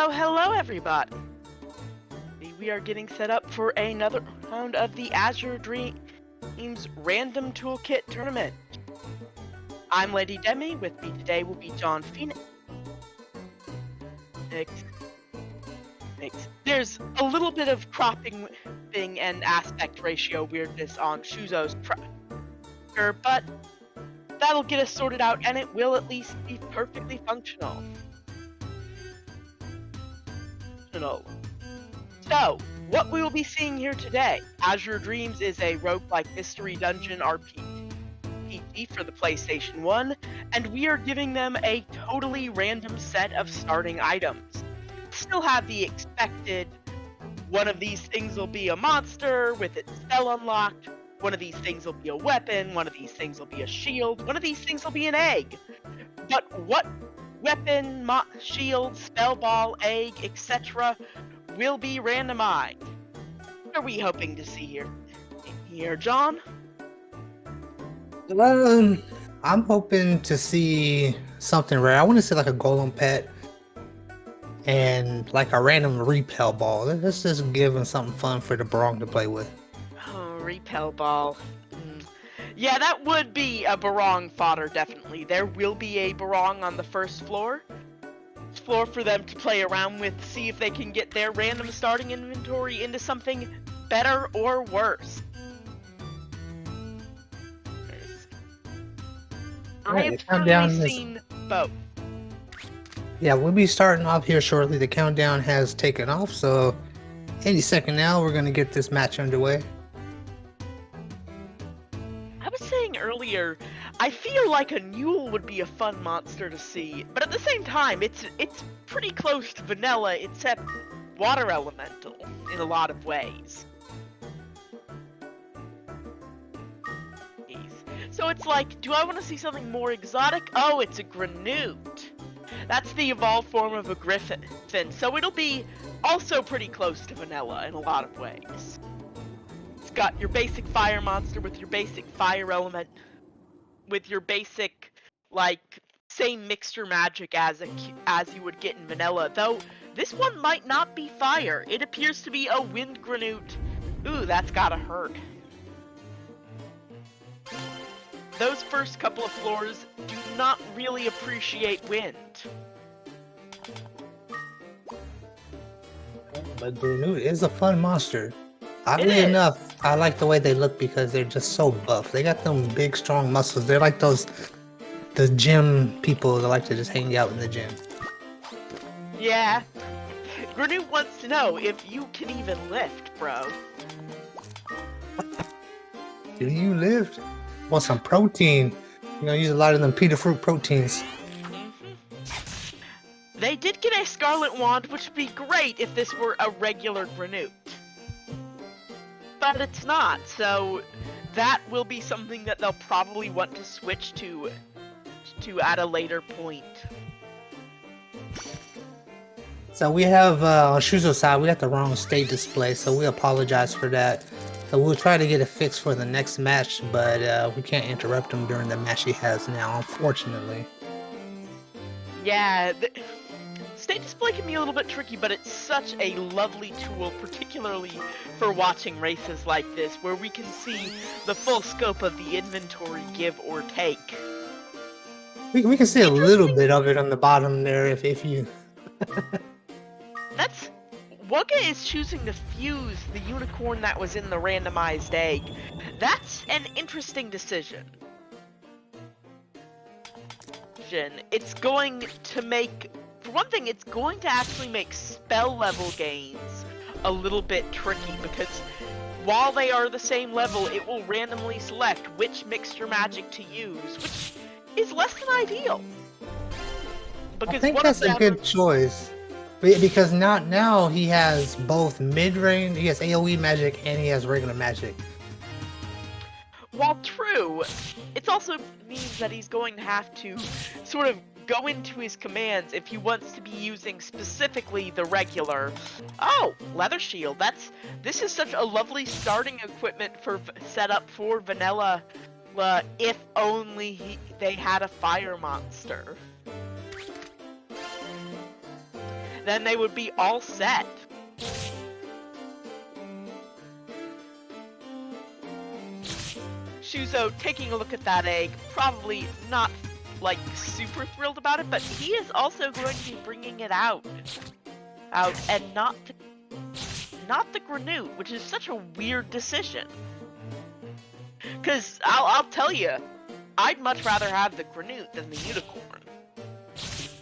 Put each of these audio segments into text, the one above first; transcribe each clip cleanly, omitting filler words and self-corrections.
Hello everybody! We are getting set up for another round of the Azure Dreams Random Toolkit Tournament. I'm Lady Demi, with me today will be John Phoenix. There's a little bit of cropping and aspect ratio weirdness on Shuzo's picture, but that'll get us sorted out and it will at least be perfectly functional. So, what we will be seeing here today, Azure Dreams is a roguelike mystery dungeon RPG for the PlayStation 1, and we are giving them a totally random set of starting items. Still have the expected, one of these things will be a monster with its spell unlocked, one of these things will be a weapon, one of these things will be a shield, one of these things will be an egg. But what weapon, shield, spell ball, egg, etc. will be randomized? What are we hoping to see here, John? I'm hoping to see something rare. I want to see like a golem pet and like a random repel ball. Let's just give them something fun for the Barong to play with. Oh, repel ball. Yeah, that would be a Barong fodder, definitely. There will be a Barong on the first floor for them to play around with, see if they can get their random starting inventory into something better or worse. I have truly seen both. Yeah, we'll be starting off here shortly. The countdown has taken off, so any second now we're going to get this match underway. I was saying earlier, I feel like a Newell would be a fun monster to see, but at the same time, it's pretty close to vanilla, except water elemental in a lot of ways. So it's like, do I want to see something more exotic? Oh, it's a Granute. That's the evolved form of a Griffin, so it'll be also pretty close to vanilla in a lot of ways. It's got your basic fire monster with your basic fire element, with your basic, like, same mixture magic as you would get in vanilla, though this one might not be fire. It appears to be a wind Granute. Ooh, that's gotta hurt. Those first couple of floors do not really appreciate wind. But Granute is a fun monster. Oddly enough, I like the way they look because they're just so buff. They got them big, strong muscles. They're like the gym people that like to just hang out in the gym. Yeah. Granute wants to know if you can even lift, bro. Do you lift? Want some protein? You're gonna use a lot of them Peter fruit proteins. They did get a Scarlet Wand, which would be great if this were a regular Granute. But it's not, so that will be something that they'll probably want to switch to at a later point. So we have, on Shuzo's side, we got the wrong state display, so we apologize for that. So we'll try to get it fixed for the next match, but we can't interrupt him during the match he has now, unfortunately. Yeah, state display can be a little bit tricky, but it's such a lovely tool, particularly for watching races like this, where we can see the full scope of the inventory give or take. We can see a little bit of it on the bottom there if you... Wugga is choosing to fuse the unicorn that was in the randomized egg. That's an interesting decision. It's going to make, for one thing, it's going to actually make spell level gains a little bit tricky, because while they are the same level, it will randomly select which mixture magic to use, which is less than ideal. Because I think that's a good choice. Because now he has both mid-range, he has AoE magic, and he has regular magic. While true, it also means that he's going to have to sort of go into his commands if he wants to be using specifically the regular. Oh, leather shield. This is such a lovely starting equipment for setup for vanilla. If only they had a fire monster. then they would be all set. Shuzo, taking a look at that egg, probably not, like, super thrilled about it, but he is also going to be bringing it out, and not the Granute, which is such a weird decision. Because I'll tell you, I'd much rather have the Granute than the Unicorn.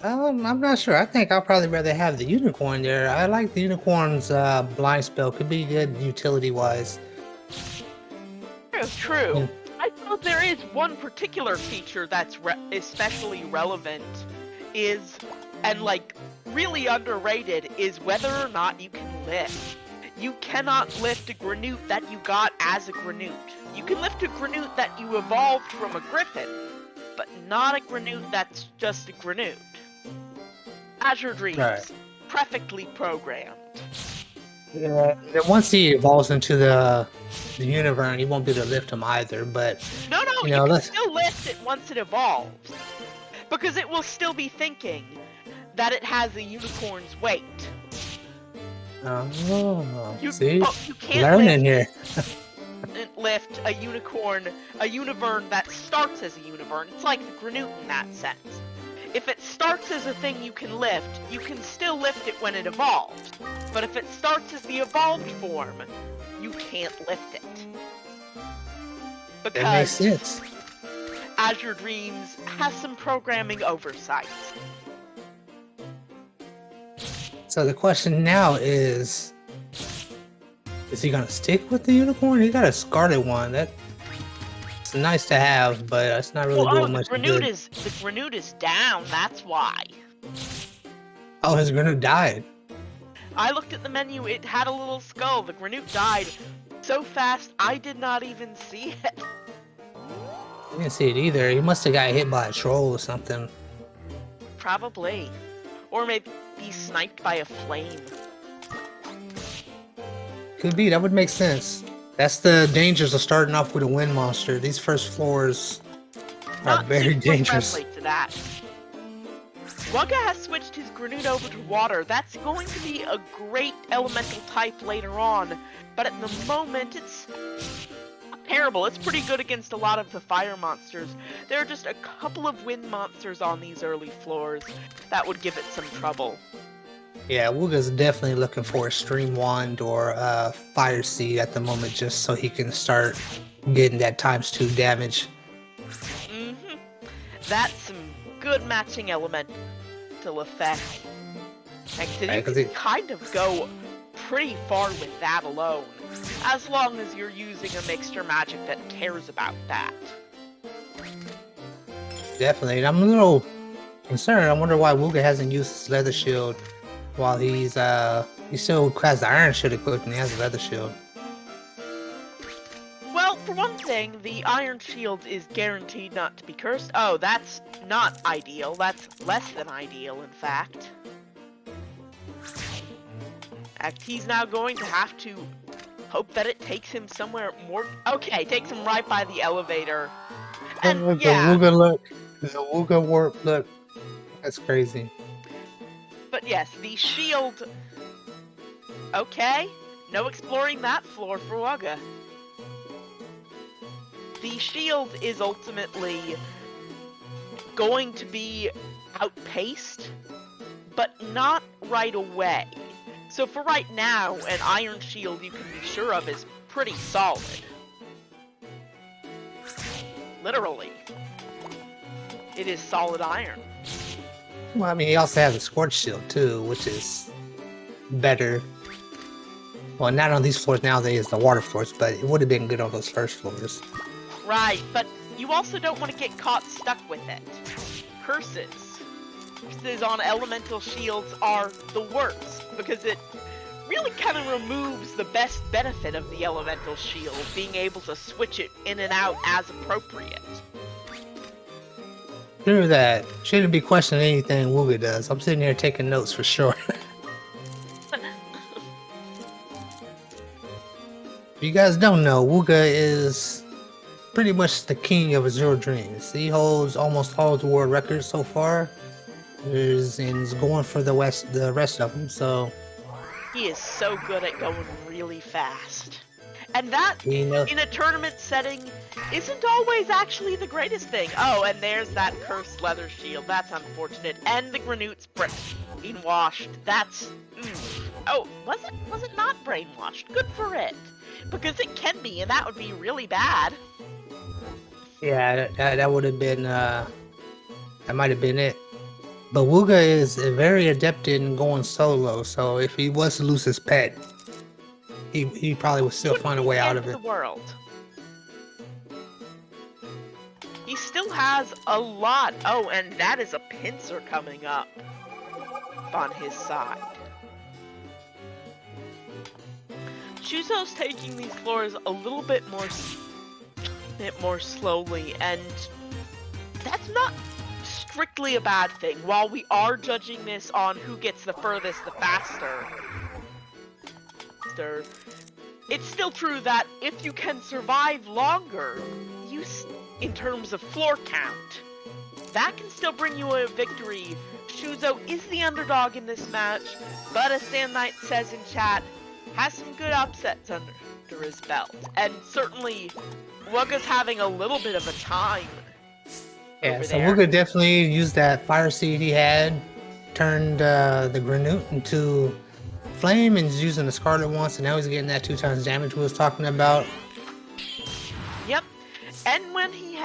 I'm not sure. I think I'll probably rather have the Unicorn there. I like the Unicorn's blind spell. Could be good utility-wise. True. Yeah. I thought there is one particular feature that's especially relevant and like really underrated, is whether or not you can lift. You cannot lift a Granute that you got as a Granute. You can lift a Granute that you evolved from a Griffin, but not a Granute that's just a Granute. Azure Dreams, Right. perfectly programmed. Yeah. Then once he evolves into the Univern, you won't be able to lift him either. But No, you you know, can still lift it once it evolves. Because it will still be thinking that it has a unicorn's weight. See, You can't learning here. lift a Univern that starts as a Univern. It's like the Granute in that sense. If it starts as a thing you can lift, you can still lift it when it evolves. But if it starts as the evolved form, you can't lift it. That makes Because sense. Azure Dreams has some programming oversight. So the question now is he gonna stick with the Unicorn? He got a Scarlet one. It's nice to have, but it's not really doing much the good. Granute is down, that's why. Oh, his Granite died. I looked at the menu, it had a little skull. The Granute died so fast, I did not even see it. I didn't see it either. He must have got hit by a troll or something. Probably. Or maybe be sniped by a flame. Could be. That would make sense. That's the dangers of starting off with a wind monster. These first floors are Not very super dangerous. friendly to that. Wugga has switched his Granute over to water. That's going to be a great elemental type later on, but at the moment it's not terrible. It's pretty good against a lot of the fire monsters. There are just a couple of wind monsters on these early floors that would give it some trouble. Yeah, Wugga's definitely looking for a Stream Wand or a Fire Seed at the moment just so he can start getting that ×2 damage. That's some good matching elemental effect. And you can kind of go pretty far with that alone, as long as you're using a mixture magic that cares about that. Definitely. I'm a little concerned. I wonder why Wugga hasn't used his Leather Shield while he still has the Iron Shield equipped and he has a Leather Shield. Well, for one thing, the Iron Shield is guaranteed not to be cursed. Oh, that's not ideal. That's less than ideal, in fact. He's now going to have to hope that it takes him somewhere more... Okay, takes him right by the elevator. And Look, yeah. The Wugga look. The Wugga warp look. That's crazy. But yes, the shield... Okay, no exploring that floor for Wugga. The shield is ultimately going to be outpaced, but not right away. So for right now, an Iron Shield you can be sure of is pretty solid. Literally. It is solid iron. Well, I mean, he also has a Scorch Shield too, which is better. Well, not on these floors nowadays, the water floors, but it would have been good on those first floors. Right, but you also don't want to get caught stuck with it. Curses on elemental shields are the worst, because it really kind of removes the best benefit of the elemental shield, being able to switch it in and out as appropriate. True that. Shouldn't be questioning anything Wugga does. I'm sitting here taking notes for sure. If you guys don't know, Wugga is pretty much the king of Azure Dreams. He holds almost all the world records so far. and is going for the rest of them. So He is so good at going really fast. And that, we know. in a tournament setting, isn't always actually the greatest thing. Oh, and there's that cursed leather shield. That's unfortunate. And the Granoots brainwashed. That's... Oh, was it not brainwashed? Good for it. Because it can be, and that would be really bad. Yeah, that would have been that might have been it. But Wugga is very adept in going solo, so if he was to lose his pet, he probably would still find a way out of it. The world. He still has a lot. Oh, and that is a pincer coming up on his side. Shuzo's taking these floors a little bit more slowly, and that's not strictly a bad thing. While we are judging this on who gets the furthest the faster, it's still true that if you can survive longer, in terms of floor count, that can still bring you a victory. Shuzo is the underdog in this match, but as Sand Knight says in chat, has some good upsets under his belt, and certainly Wugga's having a little bit of a time. Yeah, so Wugga definitely used that fire seed he had, turned the Granoot into flame, and is using the Scarlet once, and now he's getting that 2 times damage we was talking about. Yep, and when he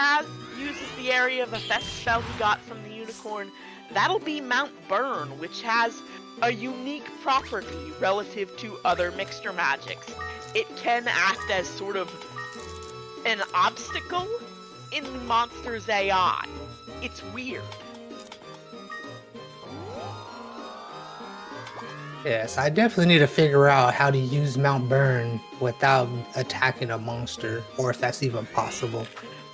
uses the area of effect spell he got from the unicorn, that'll be Mount Burn, which has a unique property relative to other mixture magics. It can act as sort of an obstacle in the monster's AI. It's weird. Yes, I definitely need to figure out how to use Mount Burn without attacking a monster, or if that's even possible.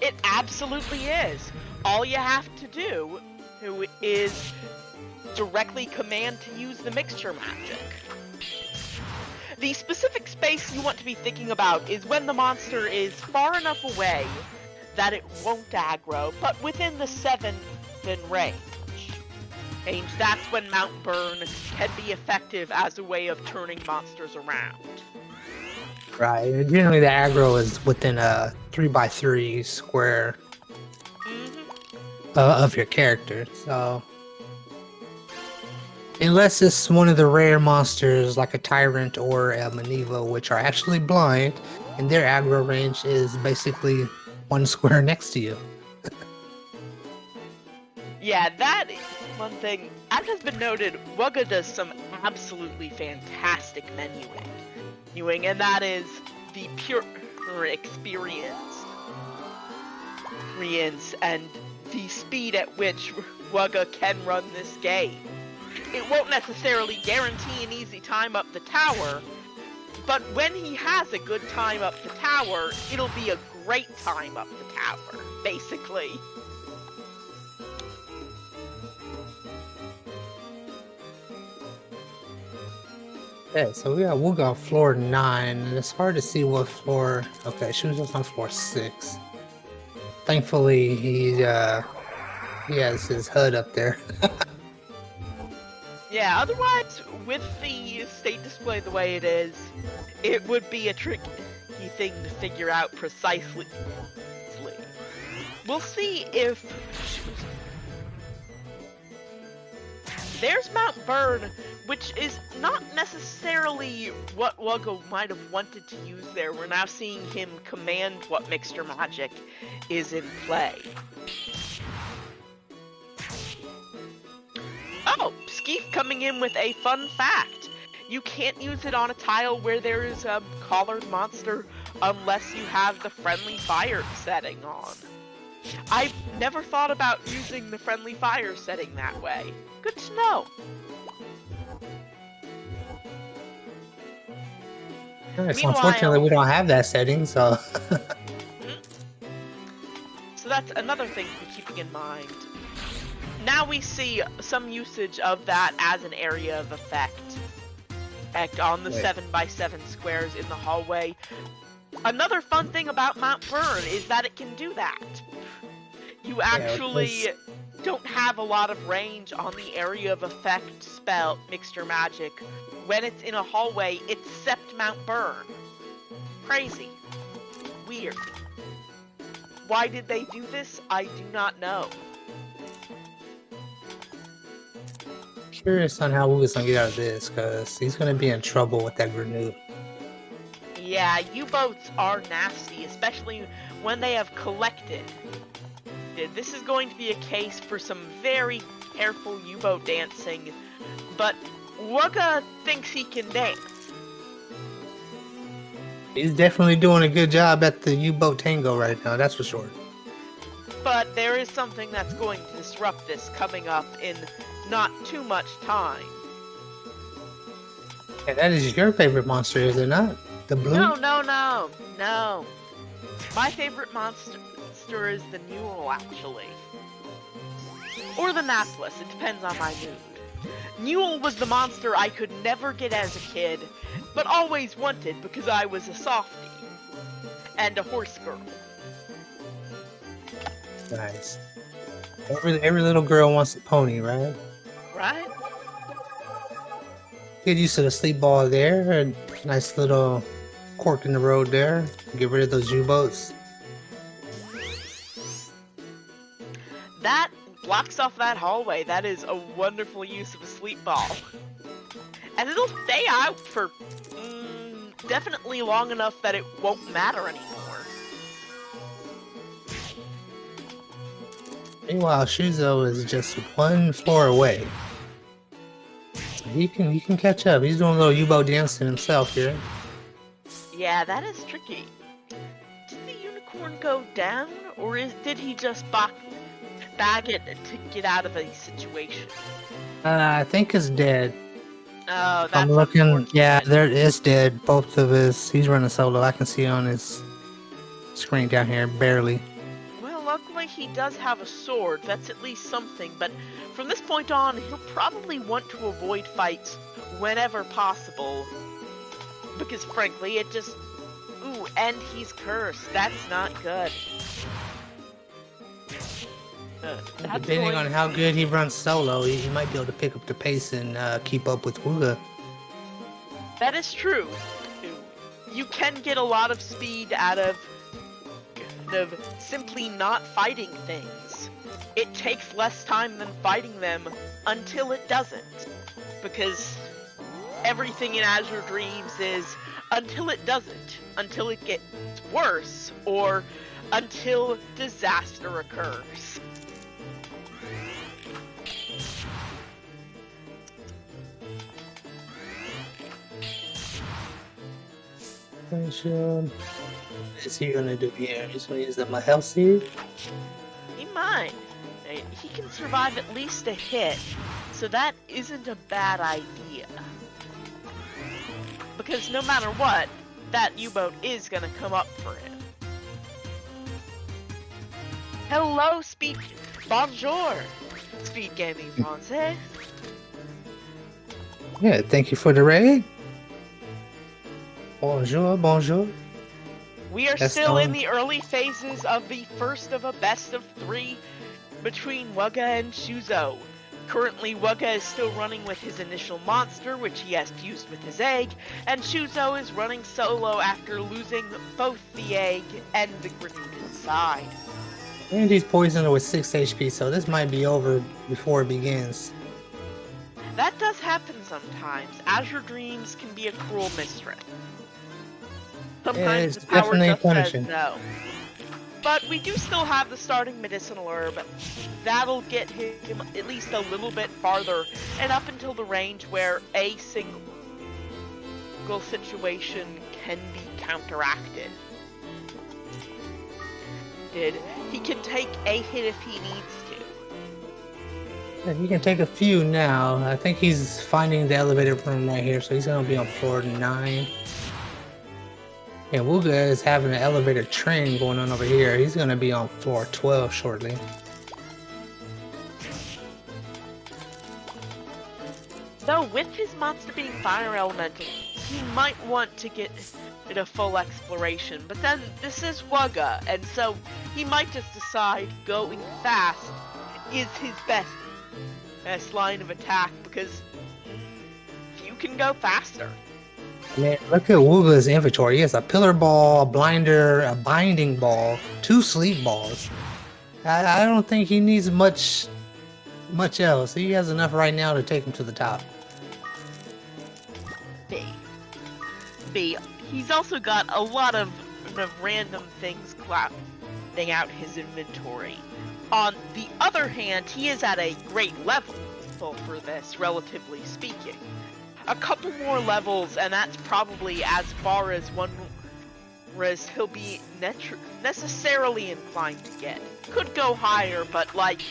It absolutely is. All you have to do is directly command to use the mixture magic. The specific space you want to be thinking about is when the monster is far enough away that it won't aggro, but within the 7 range. That's when Mount Burn can be effective as a way of turning monsters around. Right, generally the aggro is within a 3x3 square of your character, so... Unless it's one of the rare monsters like a Tyrant or a Maniva, which are actually blind, and their aggro range is basically 1 square next to you. Yeah, that is one thing. As has been noted, Wugga does some absolutely fantastic menuing, and that is the pure experience and the speed at which Wugga can run this game. It won't necessarily guarantee an easy time up the tower, but when he has a good time up the tower, it'll be a great time up the tower, basically. Yeah, so we got Wugga on floor 9, and it's hard to see what floor... Okay, Shuzo's on floor 6. Thankfully, he has his HUD up there. Yeah, otherwise, with the state display the way it is, it would be a tricky thing to figure out precisely. We'll see if... There's Mount Burn, which is not necessarily what Wugga might have wanted to use there. We're now seeing him command what mixture magic is in play. Oh, Skeef coming in with a fun fact. You can't use it on a tile where there is a collared monster unless you have the friendly fire setting on. I've never thought about using the friendly fire setting that way. Good to know. Right, so unfortunately, we don't have that setting, so... So that's another thing to be keeping in mind. Now we see some usage of that as an area of effect on the 7x7 squares in the hallway. Another fun thing about Mount Burn is that it can do that. You actually don't have a lot of range on the area of effect spell mixture magic. When it's in a hallway, except Mount Burn. Crazy. Weird. Why did they do this? I do not know. Curious on how Wugga's gonna get out of this, because he's gonna be in trouble with that grenade. Yeah, U-boats are nasty, especially when they have collected. This is going to be a case for some very careful U-boat dancing, but Wugga thinks he can dance. He's definitely doing a good job at the U-boat tango right now, that's for sure. But there is something that's going to disrupt this coming up in not too much time. And that is your favorite monster, is it not? The blue? No. My favorite monster is the Newell, actually. Or the Napless, it depends on my mood. Newell was the monster I could never get as a kid, but always wanted because I was a softie. And a horse girl. Nice. Every little girl wants a pony, right? Right? Get used to the sleep ball there. A nice little cork in the road there. Get rid of those U-boats. That blocks off that hallway. That is a wonderful use of a sleep ball. And it'll stay out for definitely long enough that it won't matter anymore. Meanwhile, Shuzo is just one floor away. He can catch up. He's doing a little U-boat dancing himself here. Yeah, that is tricky. Did the unicorn go down, or did he just bag it to get out of a situation? I think it's dead. Oh, that's I'm looking. Yeah, there is dead. Both of his. He's running solo. I can see on his screen down here, barely. Well, luckily he does have a sword. That's at least something. But from this point on, he'll probably want to avoid fights whenever possible. Because frankly, it just... Ooh, and he's cursed. That's not good. Depending on how good he runs solo, he might be able to pick up the pace and keep up with Wugga. That is true. You can get a lot of speed out of simply not fighting things. It takes less time than fighting them until it doesn't. Because everything in Azure Dreams is until it doesn't, until it gets worse, or until disaster occurs. What is he gonna do here? He's gonna use the health seed? He might. He can survive at least a hit, so that isn't a bad idea. Because no matter what, that U-boat is gonna come up for him. Hello, Bonjour, SpeedGaming Français. Yeah, thank you for the raid. Bonjour. We are still in the early phases of the first of a best of 3 between Wugga and Shuzo. Currently, Wugga is still running with his initial monster, which he has fused with his egg, and Shuzo is running solo after losing both the egg and the grenade inside. And he's poisoned with 6 HP, so this might be over before it begins. That does happen sometimes. Azure Dreams can be a cruel mistress. Sometimes the power just says no. But we do still have the starting medicinal herb. That'll get him at least a little bit farther, and up until the range where a single situation can be counteracted. He can take a hit if he needs to. Yeah, he can take a few now. I think he's finding the elevator room right here, so he's gonna be on floor 9. And Wugga is having an elevator train going on over here. He's gonna be on floor 12 shortly. So with his monster being fire elemental, he might want to get it a full exploration, but then this is Wugga, and so he might just decide going fast is his best line of attack because you can go faster. Man, look at Wugga's inventory. He has a pillar ball, a blinder, a binding ball, 2 sleep balls. I don't think he needs much else. He has enough right now to take him to the top. B. He's also got a lot of random things clouding out his inventory. On the other hand, he is at a great level for this, relatively speaking. A couple more levels, and that's probably as far as he'll be necessarily inclined to get. Could go higher, but like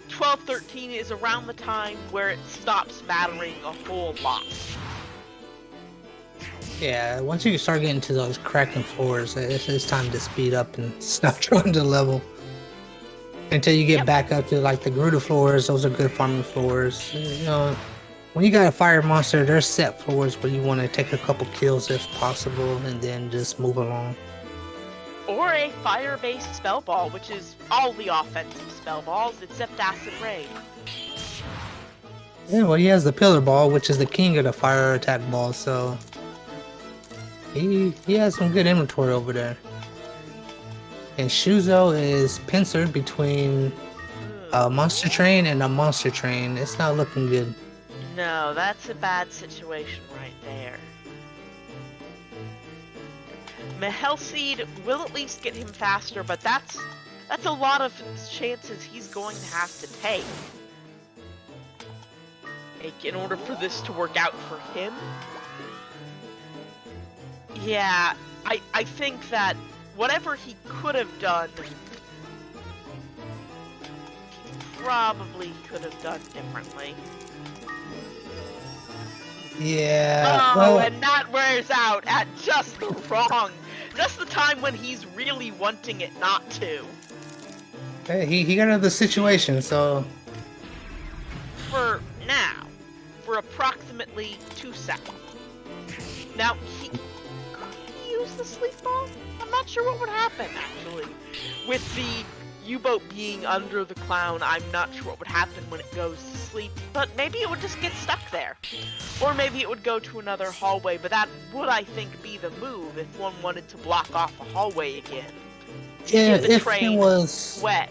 12, 13 is around the time where it stops mattering a whole lot. Yeah, once you start getting to those cracking floors, it's time to speed up and stop trying to level. Until you get back up to like the Gruta floors, those are good farming floors. You know, when you got a fire monster, there's set floors where you want to take a couple kills if possible, and then just move along. Or a fire-based spell ball, which is all the offensive spell balls except Acid Rain. Yeah, well, he has the pillar ball, which is the king of the fire attack balls, so he has some good inventory over there. And Shuzo is pincered between a monster train and a monster train. It's not looking good. No, that's a bad situation right there. Mahelseed will at least get him faster, but that's a lot of chances he's going to have to take in order for this to work out for him. Yeah, I think that whatever he could have done, he probably could have done differently. Yeah. Oh, well, and that wears out at just the time when he's really wanting it not to. hey, he got out of the situation, so For now, for approximately 2 seconds. Now, could he use the sleep ball? I'm not sure what would happen, actually. With the U-boat being under the clown, I'm not sure what would happen when it goes to sleep, but maybe it would just get stuck there. Or maybe it would go to another hallway, but that would, I think, be the move if one wanted to block off a hallway again. yeah, Get the if train he was way.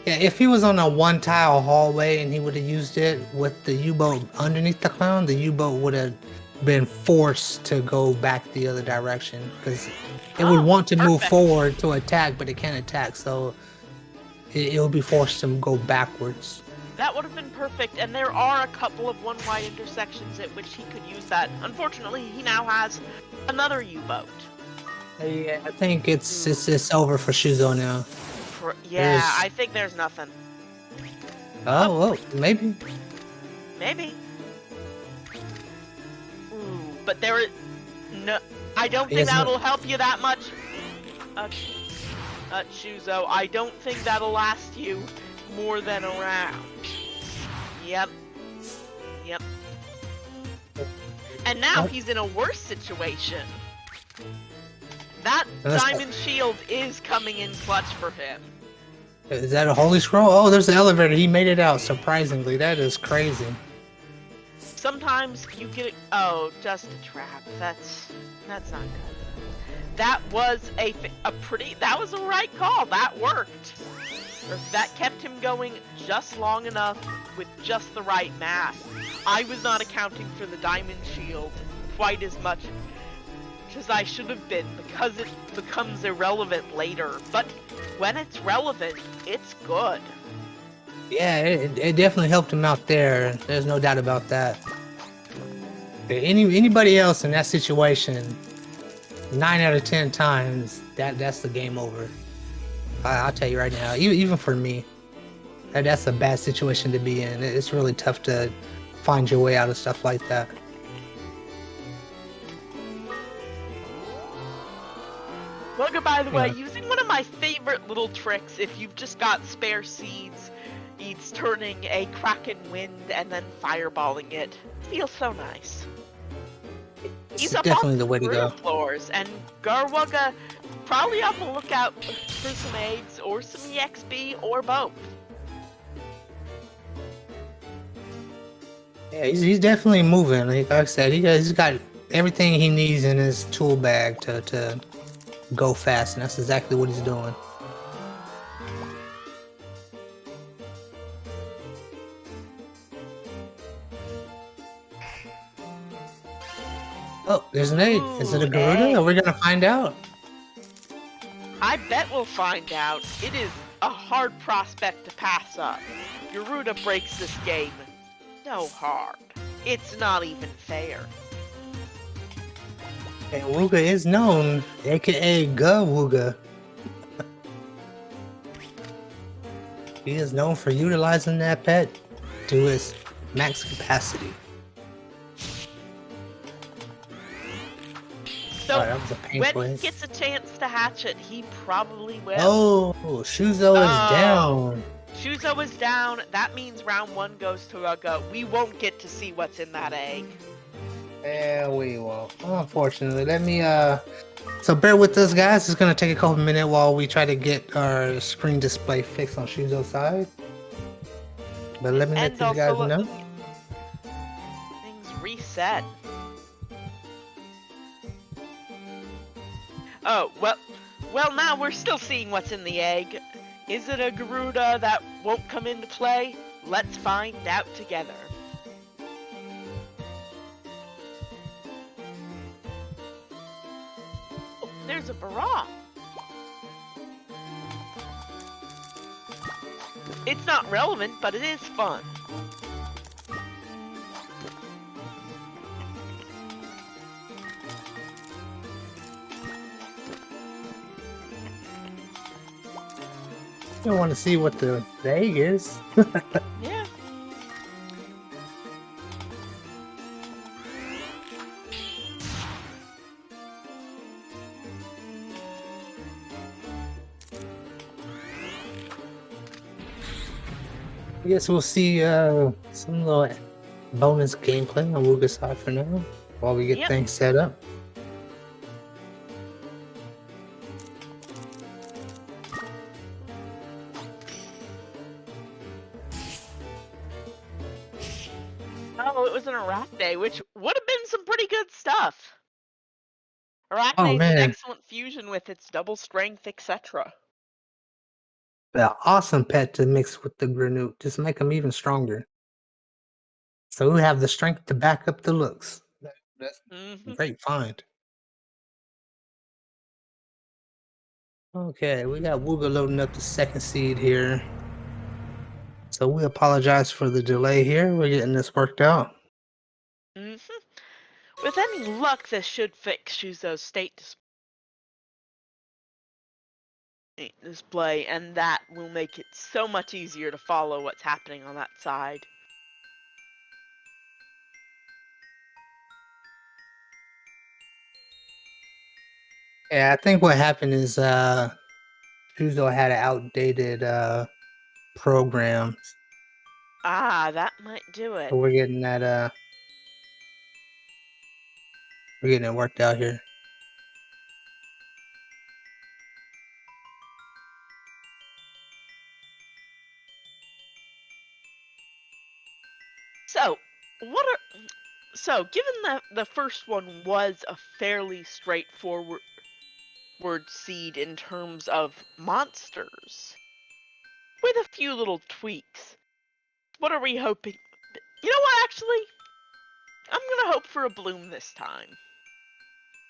Yeah, if he was on a one-tile hallway and he would have used it with the U-boat underneath the clown, the U-boat would have been forced to go back the other direction because it would want to move forward to attack, but it can't attack, so it would be forced to go backwards. That would have been perfect, and there are a couple of one-wide intersections at which he could use that. Unfortunately, he now has another U-boat. Yeah, I think it's over for Shuzo now. I think there's nothing. Oh, well, maybe. Maybe. Ooh, but there is no. I don't think that'll help you that much. Shuzo, I don't think that'll last you more than a round. Yep. And now he's in a worse situation. That diamond shield is coming in clutch for him. Is that a holy scroll? Oh, there's the elevator. He made it out, surprisingly. That is crazy. Sometimes you get it. Oh, just a trap. That's not good. That was that was a right call. That worked. That kept him going just long enough with just the right math. I was not accounting for the diamond shield quite as much as I should have been because it becomes irrelevant later. But when it's relevant, it's good. Yeah, it definitely helped him out there. There's no doubt about that. Anybody else in that situation, 9 out of 10 times, that's the game over. I'll tell you right now, even for me, that's a bad situation to be in. It's really tough to find your way out of stuff like that. Wugga, by the way, using one of my favorite little tricks, if you've just got spare seeds, he's turning a Kraken Wind and then fireballing it. Feels so nice. He's up definitely on the way to go. Floors, and Wugga probably on the lookout for some eggs or some EXP or both. Yeah, he's definitely moving. Like I said, he's got everything he needs in his tool bag to go fast, and that's exactly what he's doing. Oh, there's an egg. Is it Ooh, a Garuda? egg. Are we gonna find out? I bet we'll find out. It is a hard prospect to pass up. Garuda breaks this game. No hard. It's not even fair. And Wugga is known, aka Wugga. He is known for utilizing that pet to its max capacity. So, That was a when painful he hit. gets a chance to hatch it, he probably will. Oh, Shuzo is down. Shuzo is down. That means round 1 goes to Wugga. We won't get to see what's in that egg. Yeah, we won't. Unfortunately, let me so bear with us, guys. It's gonna take a couple minutes while we try to get our screen display fixed on Shuzo's side. But let me let And these guys also, know. things reset. Oh, well, now we're still seeing what's in the egg. Is it a Garuda that won't come into play? Let's find out together. Oh, there's a Barra. It's not relevant, but it is fun. I want to see what the egg is. Yeah. I guess we'll see some little bonus gameplay on Wugga's side for now while we get Yep. things set up. Oh, it was an Arachne, which would have been some pretty good stuff. Arachne Oh is an man, excellent fusion with its double strength, etc. the awesome pet to mix with the Granute. Just make them even stronger. So we have the strength to back up the looks. That's a Mm-hmm. great find. Okay, we got Wugga loading up the second seed here. So we apologize for the delay here. We're getting this worked out. Mm-hmm. With any luck, this should fix Shuzo's state display, and that will make it so much easier to follow what's happening on that side. Yeah, I think what happened is Shuzo had an outdated program. Ah, that might do it. So we're getting that we're getting it worked out here. So, what are given that the first one was a fairly straightforward seed in terms of monsters, with a few little tweaks, what are we hoping? You know what, actually? I'm gonna hope for a bloom this time.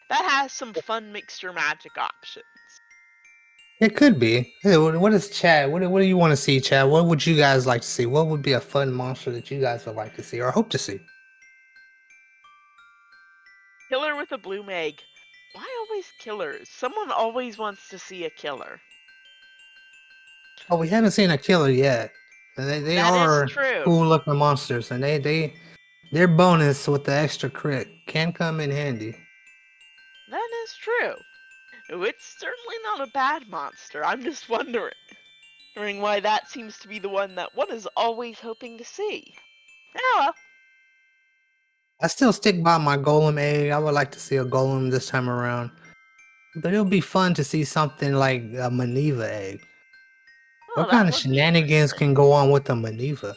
That has some fun mixture magic options. It could be. Hey, what is Chad? What do you want to see, Chad? What would you guys like to see? What would be a fun monster that you guys would like to see or hope to see? Killer with a bloom egg. Why always killers? Someone always wants to see a killer. Oh, we haven't seen a killer yet. And they That is are true. cool looking monsters, and their bonus with the extra crit can come in handy. That is true. It's certainly not a bad monster. I'm just wondering why that seems to be the one that one is always hoping to see. Oh well. I still stick by my golem egg. I would like to see a golem this time around. But it'll be fun to see something like a Maneva egg. Oh, What kind that of would be shenanigans interesting. can go on with a Maneva?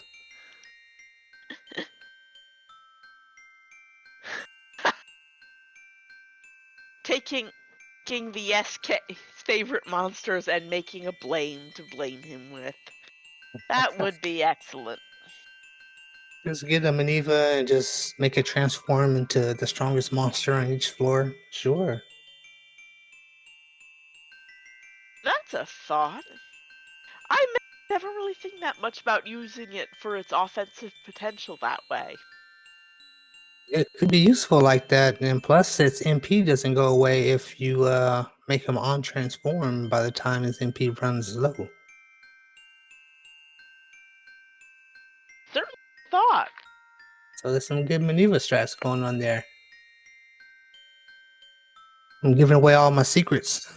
taking the SK's favorite monsters and making a blame to blame him with. That would be excellent. Just get a maneuver and just make it transform into the strongest monster on each floor. Sure. That's a thought. I never really think that much about using it for its offensive potential that way. It could be useful like that, and plus its MP doesn't go away if you make him on transform by the time his MP runs low. Certainly thought. So there's some good maneuver strats going on there. I'm giving away all my secrets.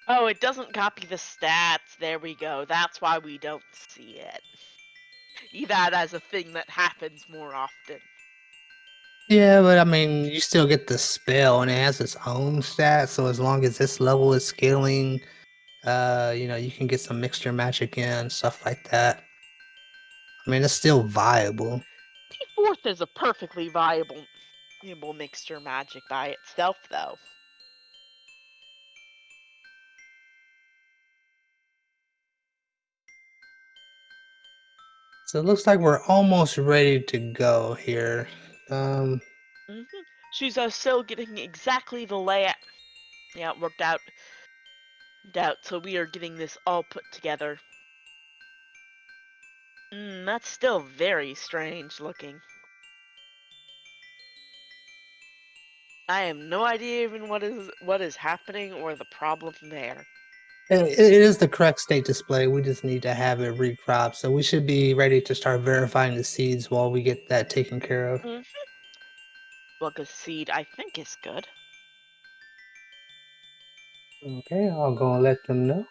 Oh, it doesn't copy the stats. There we go. That's why we don't see it. That as a thing that happens more often. Yeah, but I mean, you still get the spell, and it has its own stats. So as long as this level is scaling, you can get some mixture magic in, stuff like that. I mean, it's still viable. T4th is a perfectly viable mixture magic by itself, though. So it looks like we're almost ready to go here. Shuzo's still getting exactly the layout. Yeah, it worked out. So we are getting this all put together. That's still very strange looking. I have no idea even what is happening or the problem there. It is the correct state display. We just need to have it recropped. So we should be ready to start verifying the seeds while we get that taken care of. Wugga seed, I think, is good. Okay, I'll go and let them know.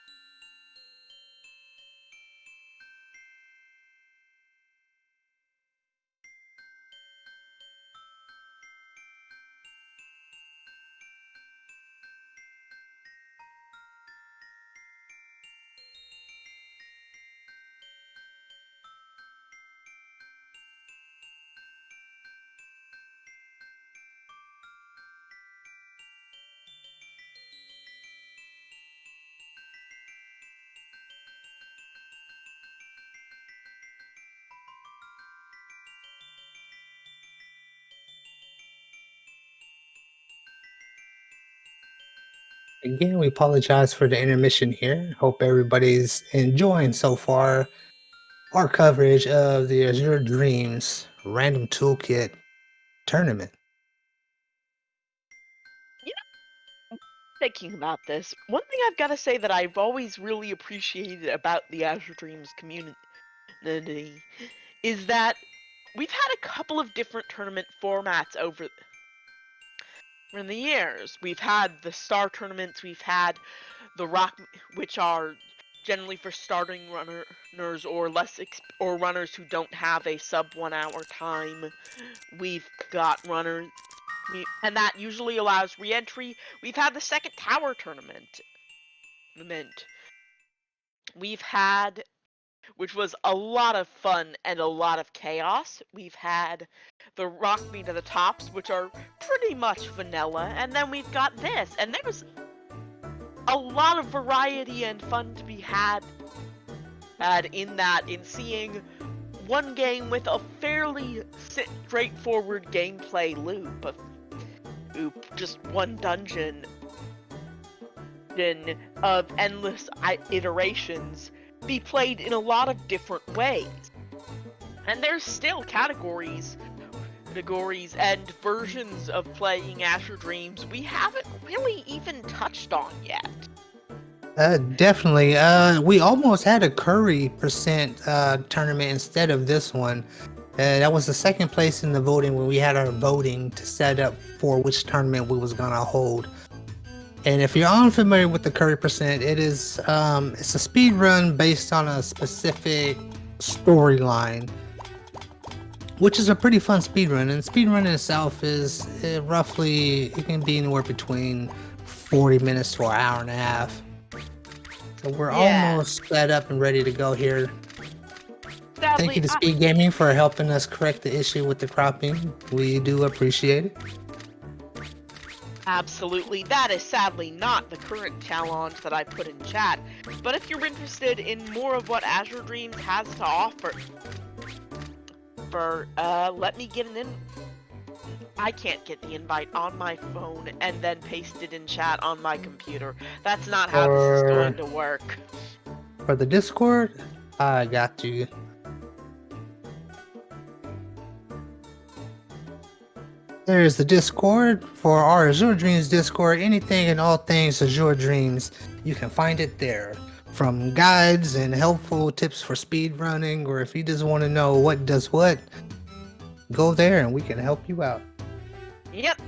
Again, we apologize for the intermission here. Hope everybody's enjoying so far our coverage of the Azure Dreams Random Toolkit Tournament. Thinking about this, one thing I've got to say that I've always really appreciated about the Azure Dreams community is that we've had a couple of different tournament formats over in the years. We've had the Star tournaments, we've had the Rock, which are generally for starting runners or or runners who don't have a sub 1 hour time. We've got runners, and that usually allows re-entry. We've had the second tower tournament. We've had, which was a lot of fun and a lot of chaos. We've had the Rock Me to the Tops, which are pretty much vanilla, and then we've got this, and there was a lot of variety and fun to be had in seeing one game with a fairly straightforward gameplay loop of just one dungeon of endless iterations be played in a lot of different ways. And there's still categories and versions of playing Azure Dreams we haven't really even touched on yet. Definitely. We almost had a curry percent tournament instead of this one. That was the second place in the voting when we had our voting to set up for which tournament we was gonna hold. And if you're unfamiliar with the curry percent, it's a speed run based on a specific storyline, which is a pretty fun speedrun. And speedrun itself is roughly, it can be anywhere between 40 minutes to an hour and a half. So we're almost set up and ready to go here. Sadly, thank you to SpeedGaming for helping us correct the issue with the cropping. We do appreciate it. Absolutely. That is sadly not the current challenge that I put in chat. But if you're interested in more of what Azure Dreams has to offer, let me get an in. I can't get the invite on my phone and then paste it in chat on my computer. That's not how this is going to work. For the Discord, I got you. There's the Discord for our Azure Dreams Discord. Anything and all things Azure Dreams, you can find it there. From guides and helpful tips for speed running, or if you just want to know what does what, go there and we can help you out. Yep.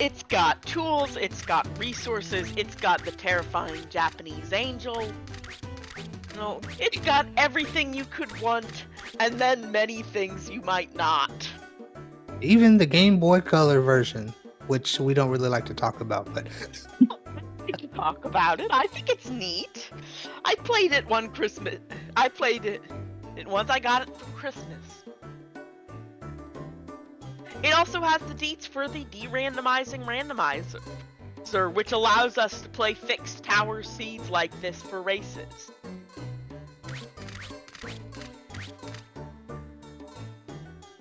It's got tools, it's got resources, it's got the terrifying Japanese angel. No, it's got everything you could want, and then many things you might not. Even the Game Boy Color version, which we don't really like to talk about, but We can talk about it. I think it's neat. I played it one Christmas. I played it once. I got it for Christmas. It also has the deets for the de-randomizing randomizer, which allows us to play fixed tower seeds like this for races.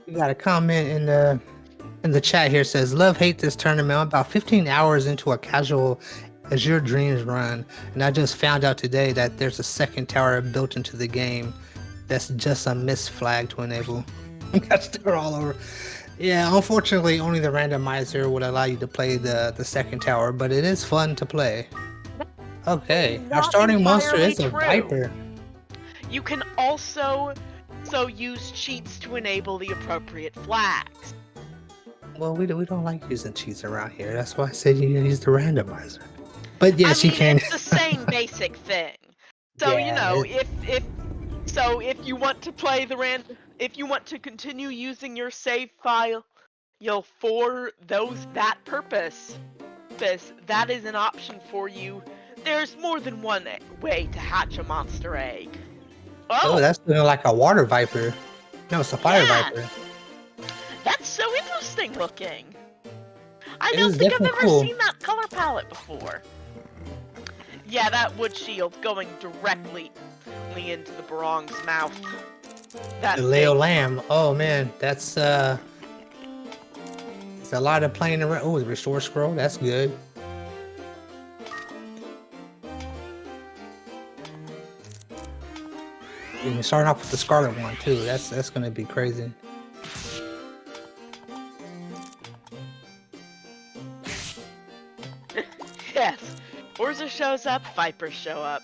we got a comment in the chat here. Says, love hate this tournament. I'm about 15 hours into a casual Azure Dreams run, and I just found out today that there's a second tower built into the game that's just a miss flag to enable. That's they're all over. Yeah, unfortunately, only the randomizer would allow you to play the second tower, but it is fun to play. Okay, our Not starting monster entirely is a true. viper. You can also use cheats to enable the appropriate flags. Well, we don't like using cheats around here. That's why I said you use the randomizer. But yes, I mean, you can. it's the same basic thing. So you know, if you want to play if you want to continue using your save file, for that purpose, that is an option for you. There's more than one way to hatch a monster egg. Oh, that's looking like a water viper. No, it's a fire viper. That's so interesting looking. I It don't is think I've definitely ever cool. seen that color palette before. Yeah, that wood shield going directly into the Barong's mouth. That The Leo thing. Lamb. Oh man, that's it's a lot of playing around. Oh, the restore scroll. That's good. And you're starting off with the scarlet one too. That's gonna be crazy. Yes. Urza shows up, Vipers show up.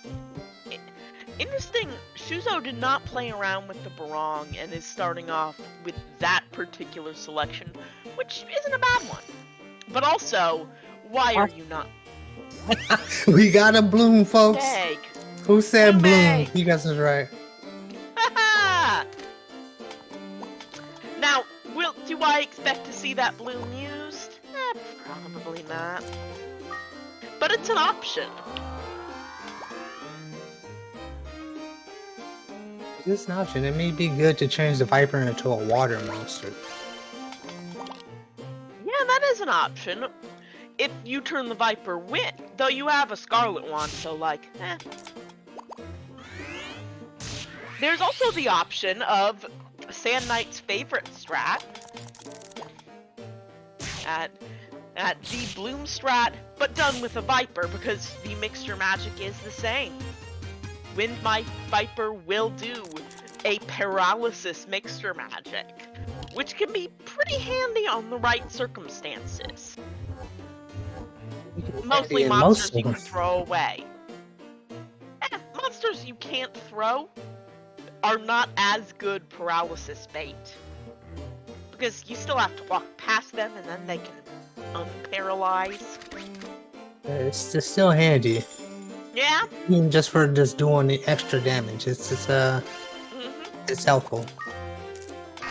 Interesting, Shuzo did not play around with the Barong and is starting off with that particular selection, which isn't a bad one. But also, why are you not? We got a bloom, folks. Egg. Who said Bloom bloom? egg. You guys is right. Now, do I expect to see that bloom used? Probably not. But it's an option. It's an option. It may be good to change the Viper into a water monster. Yeah, that is an option. If you turn the Viper wit, though you have a Scarlet one, so like, There's also the option of Sand Knight's favorite strat at the Bloom strat, but done with a Viper because the mixture magic is the same. Wind Viper will do a paralysis mixture magic, which can be pretty handy on the right circumstances. Mostly monsters you can throw away. Monsters you can't throw are not as good paralysis bait. Because you still have to walk past them and then they can unparalyze. It's just still handy. Yeah? Even just for just doing the extra damage. It's helpful.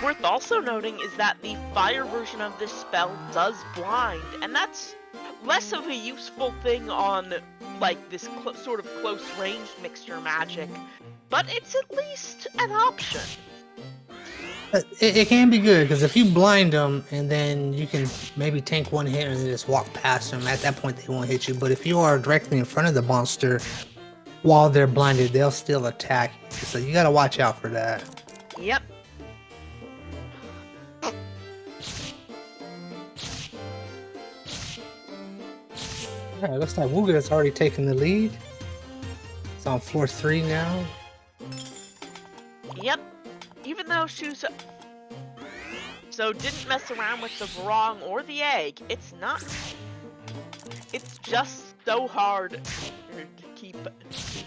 Worth also noting is that the fire version of this spell does blind, and that's less of a useful thing on like this sort of close range mixture magic, but it's at least an option. It can be good because if you blind them and then you can maybe tank one hit and then just walk past them, at that point they won't hit you. But if you are directly in front of the monster while they're blinded, they'll still attack you. So you gotta watch out for that. Yep. Alright, looks like Wugga has already taken the lead. It's on floor 3 now. Yep. Even though Shuzo didn't mess around with the wrong or the egg, it's not. It's just so hard to keep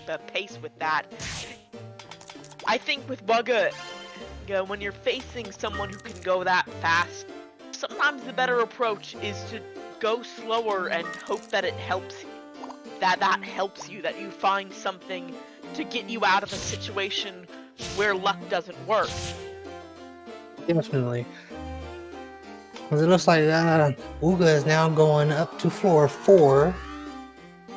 a pace with that. I think with Wugga, when you're facing someone who can go that fast, sometimes the better approach is to go slower and hope that it helps you. That helps you, that you find something to get you out of a situation where luck doesn't work. Definitely. Because it looks like Wugga is now going up to floor 4,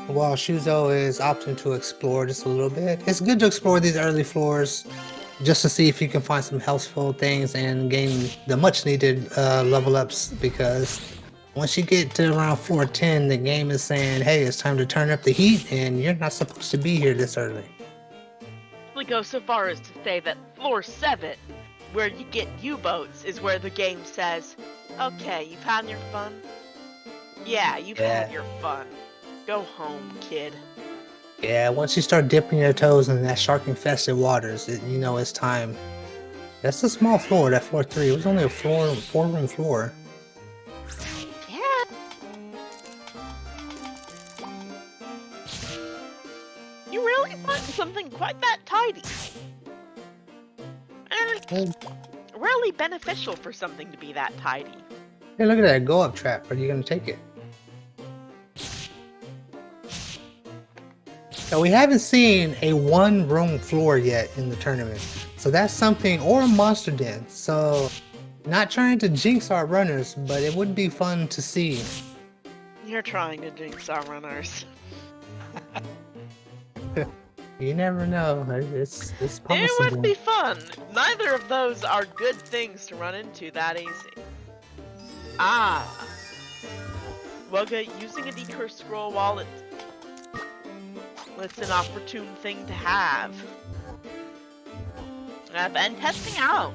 while Shuzo is opting to explore just a little bit. It's good to explore these early floors just to see if you can find some healthful things and gain the much needed level ups, because once you get to around floor 10, the game is saying, hey, it's time to turn up the heat and you're not supposed to be here this early. I go so far as to say that floor 7, where you get U-boats, is where the game says, okay, you've had your fun? Yeah, you've had your fun. Go home, kid. Yeah, once you start dipping your toes in that shark-infested waters, you know it's time. That's a small floor, that floor 3. It was only a 4-room floor. Yeah. You really find something quite that tidy. And really beneficial for something to be that tidy. Hey, look at that go-up trap. Are you gonna take it? Now, we haven't seen a 1-room floor yet in the tournament, so that's something, or a monster den. So, not trying to jinx our runners, but it would be fun to see. You're trying to jinx our runners. You never know. It's possible. It would be fun. Neither of those are good things to run into that easy. Ah. Wugga using a decurse scroll while it's an opportune thing to have. And testing out.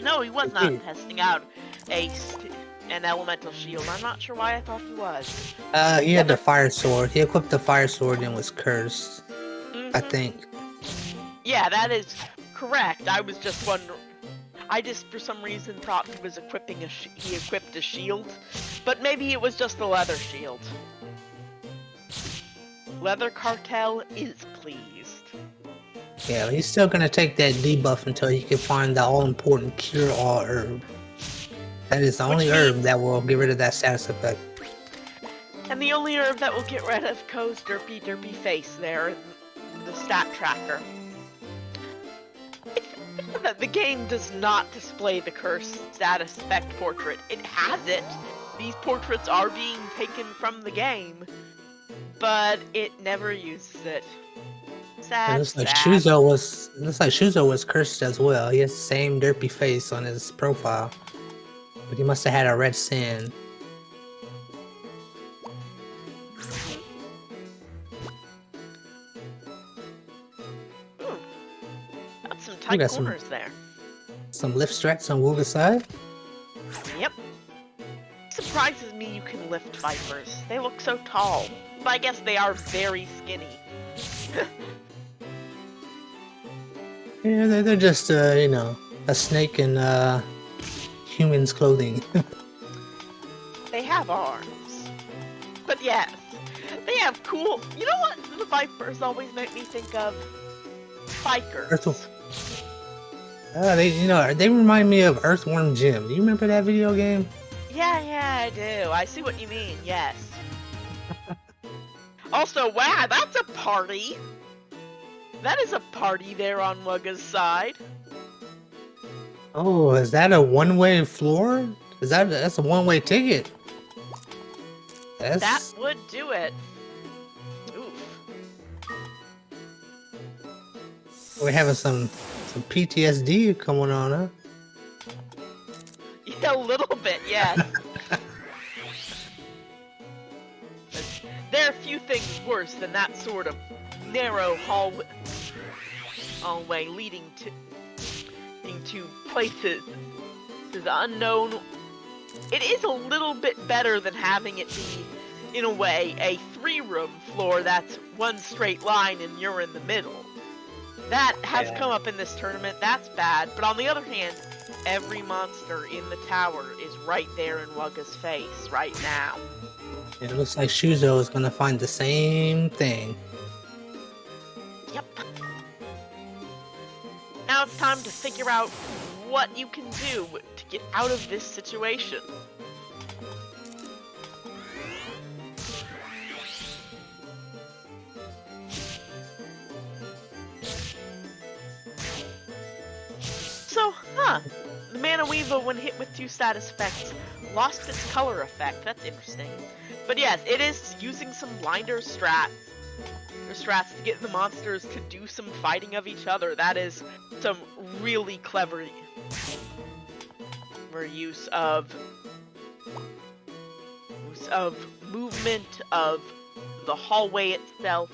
No, he was not testing out an elemental shield. I'm not sure why I thought he was. He had the fire sword. He equipped the fire sword and was cursed. I think. Yeah, that is correct. I was just wondering. I just, for some reason, thought he was equipping he equipped a shield, but maybe it was just a leather shield. Leather Cartel is pleased. Yeah, he's still gonna take that debuff until he can find the all-important cure-all herb. That is the only herb that will get rid of that status effect. And the only herb that will get rid of Ko's derpy face there in the stat tracker. That the game does not display the curse status effect portrait. It has it. These portraits are being taken from the game, but it never uses it. Sad. It looks like Shuzo was cursed as well. He has the same derpy face on his profile, but he must have had a red sand. Some tight corners there. Some lift strats on Wugga's side. Yep. Surprises me you can lift vipers. They look so tall. But I guess they are very skinny. Yeah, they're just, you know, a snake in human's clothing. They have arms. But yes, they have cool... You know what the vipers always make me think of? Bikers. They remind me of Earthworm Jim. Do you remember that video game? Yeah, I do. I see what you mean, yes. Also, wow, that's a party! That is a party there on Wugga's side. Oh, is that a one-way floor? That's a one-way ticket? That would do it. Oof. We're having some Some PTSD coming on, huh? Yeah, a little bit, yes. There are few things worse than that sort of narrow hallway leading to places to the unknown. It is a little bit better than having it be, in a way, a 3-room floor that's one straight line and you're in the middle. That has come up in this tournament. That's bad. But on the other hand, every monster in the tower is right there in Wugga's face right now. It looks like Shuzo is gonna find the same thing. Yep. Now it's time to figure out what you can do to get out of this situation. So, the Mana Weaver, when hit with 2 status effects, lost its color effect. That's interesting. But yes, it is using some blinder strats to get the monsters to do some fighting of each other. That is some really clever use of movement, of the hallway itself.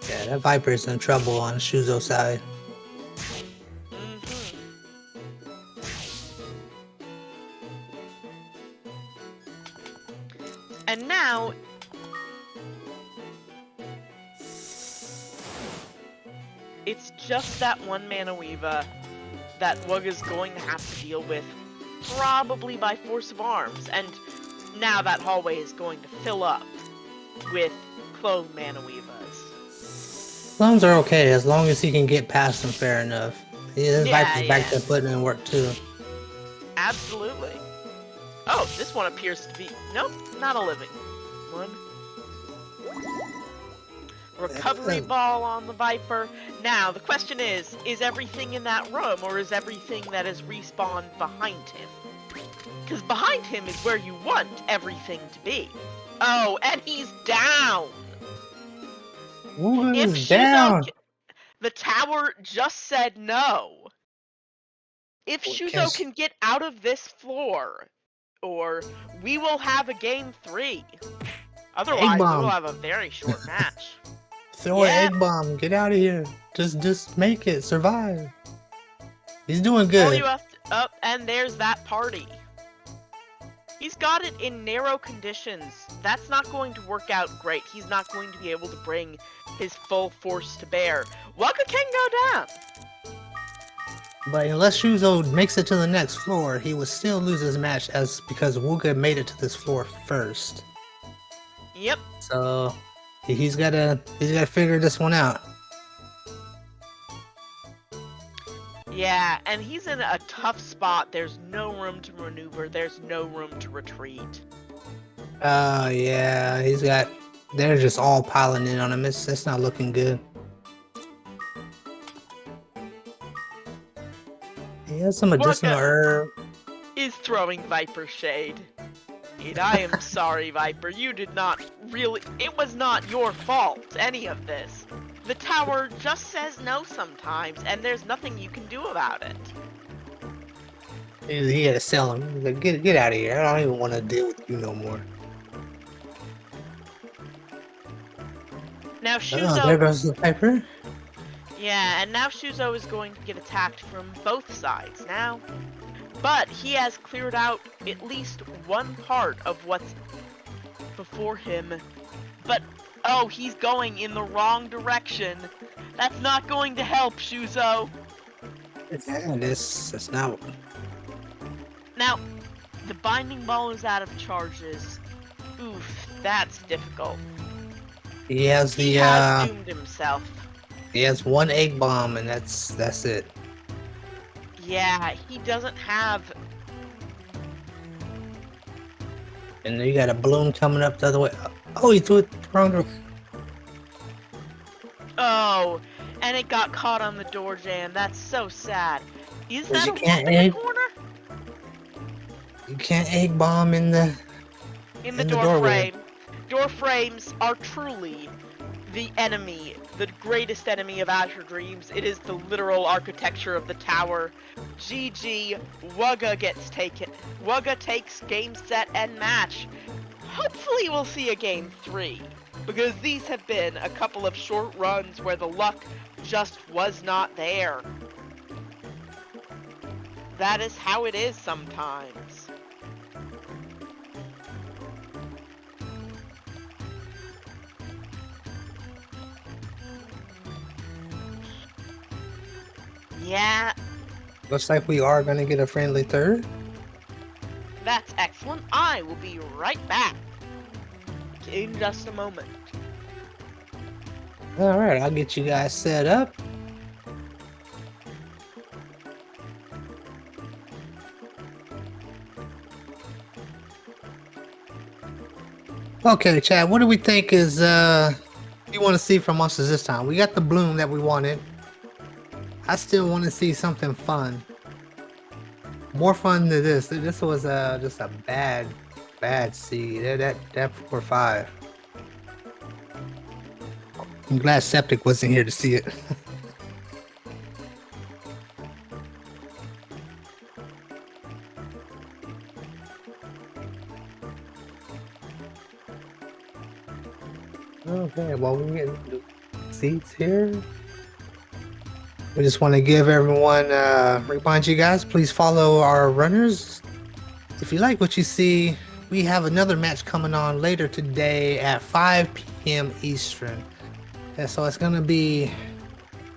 Yeah, that Viper's in trouble on Shuzo's side. And now, it's just that one Mana Weaver that Wugga's going to have to deal with, probably by force of arms. And now that hallway is going to fill up with clone Mana Weavers. Clones are okay as long as he can get past them fair enough. His Viper's back to putting in work too. Absolutely. Oh, this one appears to be... Nope, not a living one. Recovery ball on the Viper. Now, the question is everything in that room, or is everything that is respawned behind him? Because behind him is where you want everything to be. Oh, and he's down! Wugga is down! The tower just said no. If Shuzo can get out of this floor, or we will have a game 3. Otherwise, we will have a very short match. Throw an egg bomb. Get out of here. Just make it. Survive. He's doing good. All you have to, and there's that party. He's got it in narrow conditions. That's not going to work out great. He's not going to be able to bring his full force to bear. Wugga can go down. But unless Shuzo makes it to the next floor, he would still lose his match because Wugga made it to this floor first. Yep. So he's gotta figure this one out. Yeah, and he's in a tough spot. There's no room to maneuver. There's no room to retreat. Oh yeah, they're just all piling in on him. It's not looking good. He has some medicinal herb. Is throwing Viper shade. And I am sorry, Viper. You did not really... It was not your fault, any of this. The tower just says no sometimes, and there's nothing you can do about it. He had to sell him. He's like, get out of here. I don't even want to deal with you no more. Now Shuzo... Oh, there goes the Viper. Yeah, and now Shuzo is going to get attacked from both sides now. But he has cleared out at least one part of what's before him. But, oh, he's going in the wrong direction. That's not going to help, Shuzo. Yeah, that's not... Now, the binding ball is out of charges. Oof, that's difficult. He has He has doomed himself. He has one egg bomb, and that's it. Yeah, he doesn't have... And then you got a balloon coming up the other way. Oh, he threw it wrong direction. Oh, and it got caught on the door jam. That's so sad. Is that a can't in the corner? You can't egg bomb in the door frame. Door frames are truly the enemy, the greatest enemy of Azure Dreams. It is the literal architecture of the tower. GG, Wugga gets taken. Wugga takes game, set, and match. Hopefully we'll see a game 3, because these have been a couple of short runs where the luck just was not there. That is how it is sometimes. Yeah, Looks like we are going to get a friendly third. that's excellent. I will be right back in just a moment. All right, I'll get you guys set up. Okay, Chad, what do we think is you want to see from us this time? We got the bloom that we wanted. I still want to see something fun. More fun than this. This was just a bad seed. That 4-5. I'm glad Septic wasn't here to see it. Okay, well, we get seats here. We just want to give everyone, remind you guys, please follow our runners. If you like what you see, we have another match coming on later today at 5 p.m. Eastern. And so it's going to be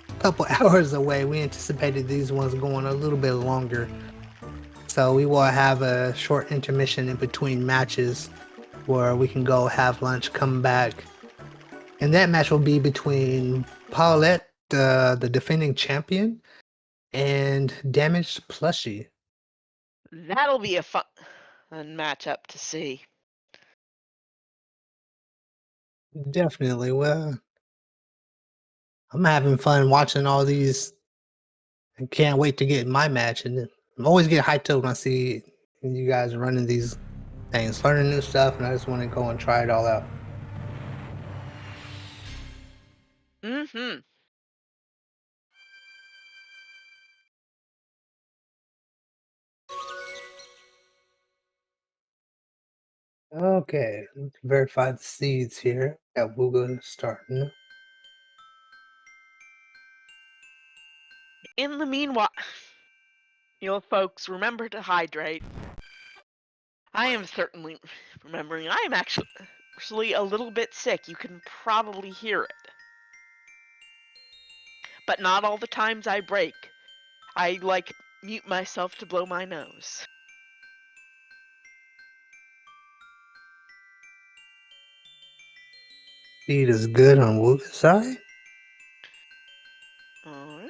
a couple hours away. We anticipated these ones going a little bit longer. So we will have a short intermission in between matches where we can go have lunch, come back. And that match will be between Paulette, the defending champion, and Damaged Plushie. That'll be a fun matchup to see. Definitely. Well, I'm having fun watching all these. I can't wait to get my match. And I'm always get hyped up when I see you guys running these things, learning new stuff, and I just want to go and try it all out. Mm-hmm. Okay, let's verify the seeds here. Got Wugga starting. In the meanwhile, you folks, remember to hydrate. I am certainly remembering. I am actually a little bit sick. You can probably hear it. But not all the times I break. I, mute myself to blow my nose. Seed is good on Wugga's side. Alright.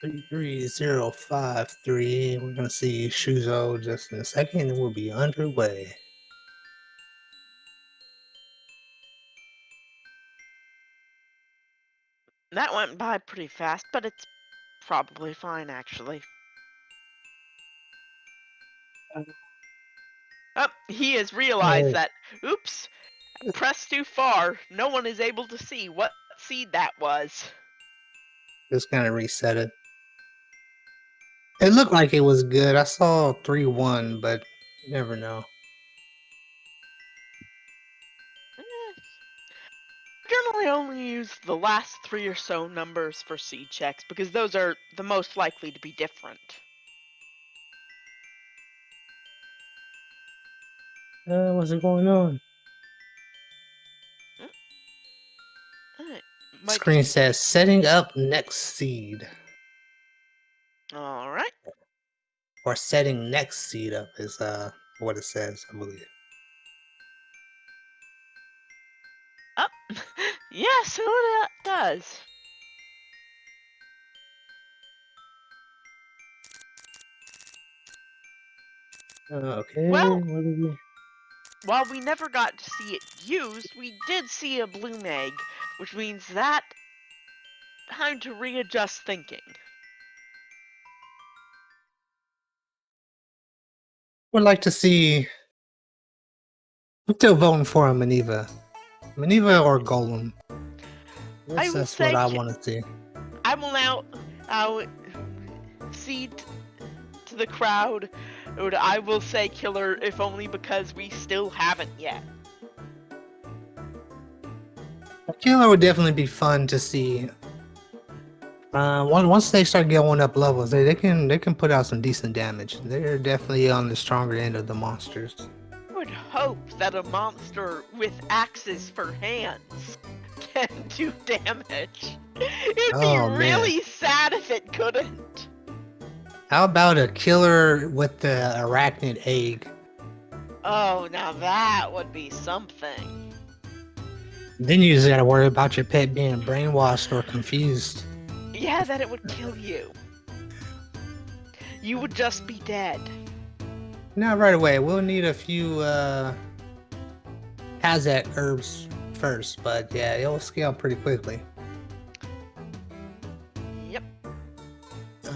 33053. We're gonna see Shuzo just in a second, and we'll be underway. That went by pretty fast, but it's probably fine, actually. Oh, he has realized that, oops, pressed too far. No one is able to see what seed that was. Just gonna reset it. It looked like it was good. I saw 3-1, but you never know. Generally only use the last 3 or so numbers for seed checks because those are the most likely to be different. What's going on? Screen says setting up next seed. Alright. Or setting next seed up is what it says, I believe. Oh, yeah, so it does. Okay. Well, while we never got to see it used, we did see a bloom egg, which means that time to readjust thinking. would like to see. I'm still voting for a Maneva. Maneva or Golem. I will That's what say, I want to see. I will now cede to the crowd. I will say Killer, if only because we still haven't yet. A Killer would definitely be fun to see. Once they start going up levels, they can put out some decent damage. They're definitely on the stronger end of the monsters. I would hope that a monster with axes for hands can do damage. It'd be Oh man, really sad if it couldn't. how about a killer with the arachnid egg? Oh, now that would be something. Then you just gotta worry about your pet being brainwashed or confused. Yeah, that it would kill you. You would just be dead. Not right away. We'll need a few Hazak herbs first, but yeah, it'll scale pretty quickly. Yep.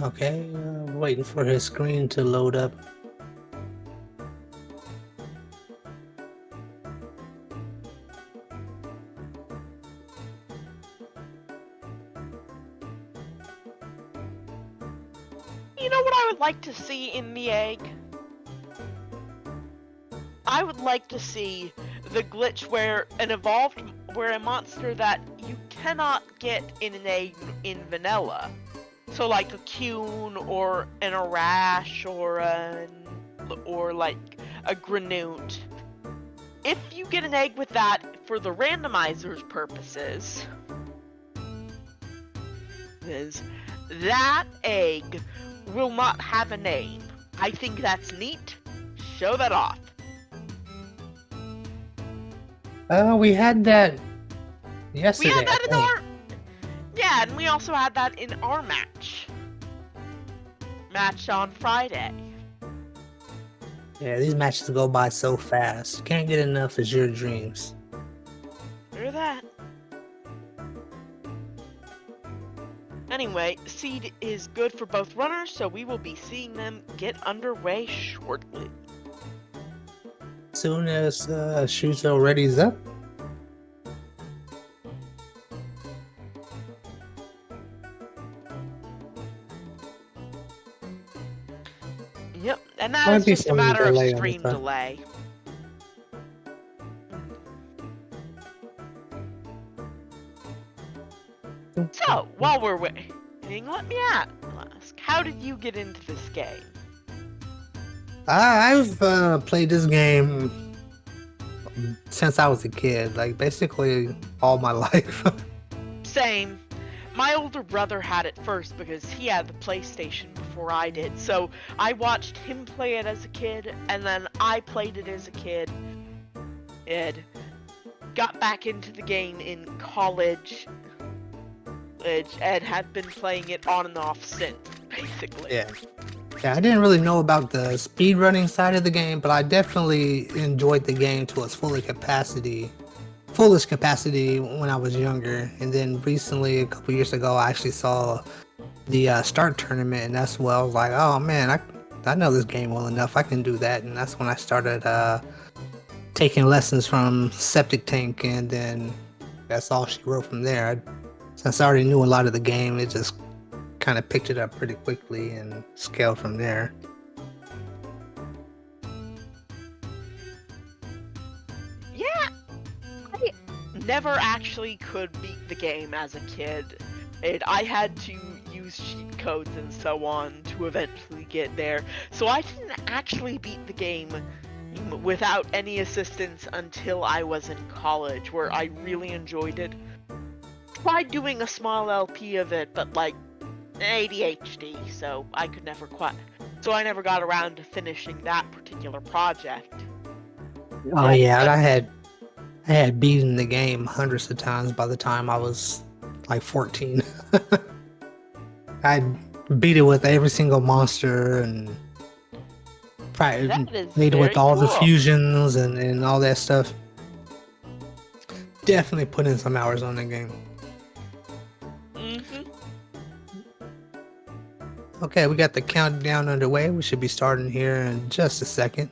Okay, waiting for his screen to load up. You know what I would like to see in the egg? I would like to see the glitch where a monster that you cannot get in an egg in vanilla. So like a Cune or an Arash or like a Granute. If you get an egg with that for the randomizer's purposes, that egg will not have a name. I think that's neat. Show that off. We had that yesterday. We had that in our... Yeah, and we also had that in our match. Match on Friday. Yeah, these matches go by so fast. Can't get enough Azure Dreams. Hear that. Anyway, seed is good for both runners, so we will be seeing them get underway shortly. Soon as Shuzo readies up. Yep, and that Might is be just a some matter of delay on stream this one. delay. So, while we're waiting, let me ask, how did you get into this game? I've played this game since I was a kid, like basically all my life. Same. My older brother had it first because he had the PlayStation before I did, so I watched him play it as a kid, and then I played it as a kid, and got back into the game in college, and had been playing it on and off since, basically. Yeah, I didn't really know about the speedrunning side of the game, but I definitely enjoyed the game to its fullest capacity when I was younger. And then recently, a couple years ago, I actually saw the Start Tournament, and that's when I was like, oh man, I know this game well enough, I can do that. And that's when I started taking lessons from Septic Tank, and then that's all she wrote from there. Since I already knew a lot of the game, it just kind of picked it up pretty quickly and scaled from there. Yeah, I never actually could beat the game as a kid. I had to use cheat codes and so on to eventually get there. So I didn't actually beat the game without any assistance until I was in college, where I really enjoyed it. Tried doing a small LP of it, but like ADHD, so I never got around to finishing that particular project. Oh yeah, I had beaten the game hundreds of times by the time I was like 14. I beat it with every single monster and played with all the fusions and all that stuff. Definitely put in some hours on the game. Okay, we got the countdown underway. We should be starting here in just a second.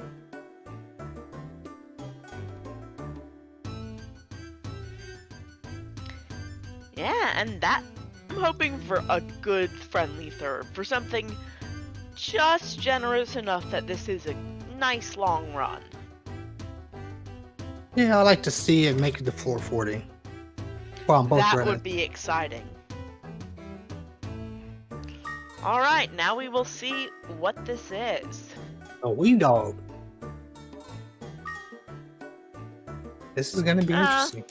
Yeah, and that I'm hoping for a good friendly third, for something just generous enough that this is a nice long run. Yeah, I like to see it make it to 440. Well, on both That runs. would be exciting. Alright, now we will see what this is. A wee dog. This is gonna be interesting.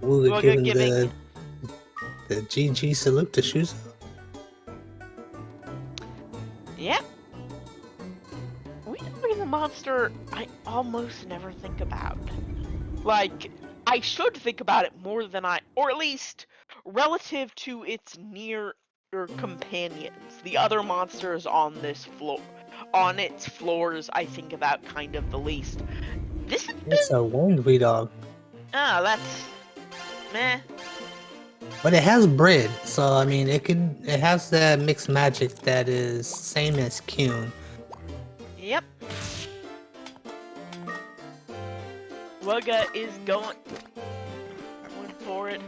Wugga giving the GG salute to Shuzo. Yeah. We don't a monster I almost never think about. Like, I should think about it more than or at least relative to its near companions. The other monsters on this floor, on its floors, I think about kind of the least. This has It's a winged wee dog. Ah, that's meh. But it has bread, so I mean it has that mixed magic that is same as Kyun. Yep. Wugga is going for it.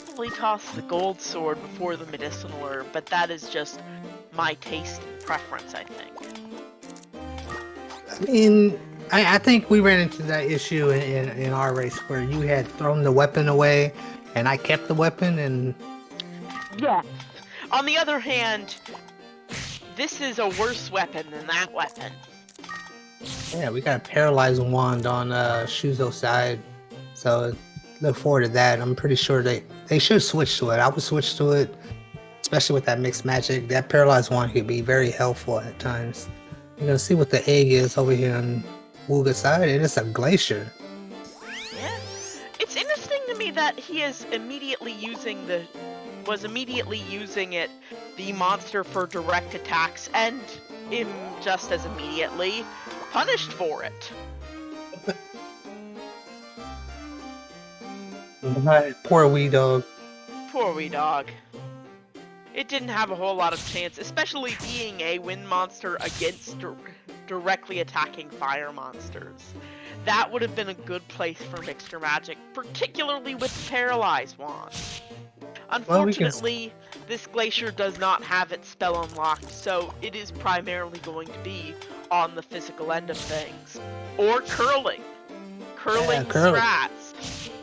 Probably toss the gold sword before the medicinal herb, but that is just my taste and preference, I think. I mean, I think we ran into that issue in our race where you had thrown the weapon away and I kept the weapon and... Yeah. On the other hand, this is a worse weapon than that weapon. Yeah, we got a paralyzed wand on Shuzo's side, so look forward to that. I'm pretty sure they should switch to it. I would switch to it, especially with that mixed magic. That paralyzed wand could be very helpful at times. You're gonna see what the egg is over here on Wugga's side, and it's a glacier. Yeah, it's interesting to me that he is immediately using the monster for direct attacks, and just as immediately punished for it. Poor wee dog. Poor wee dog. It didn't have a whole lot of chance, especially being a wind monster against directly attacking fire monsters. That would have been a good place for mixture magic, particularly with the paralyzed wand. Unfortunately, this glacier does not have its spell unlocked, so it is primarily going to be on the physical end of things. Or curling. Curling strats.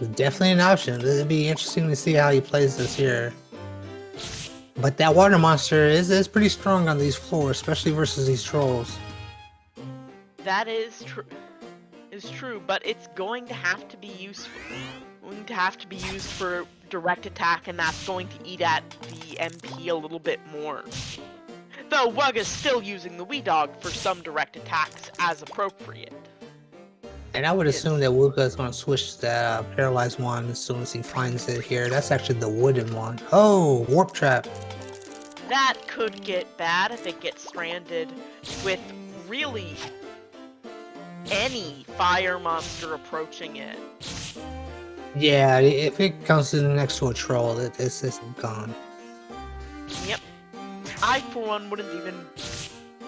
It's definitely an option. It'd be interesting to see how he plays this here. But that water monster is pretty strong on these floors, especially versus these trolls. That is true, but it's going to have to be useful. Going to have to be used for direct attack, and that's going to eat at the MP a little bit more. Though Wugga's still using the wee dog for some direct attacks as appropriate. And I would assume that Wugga is going to switch that paralyzed one as soon as he finds it here. That's actually the wooden one. Oh, warp trap. That could get bad if it gets stranded with really any fire monster approaching it. Yeah, if it comes next to a troll, it's just gone. Yep. I, for one, wouldn't even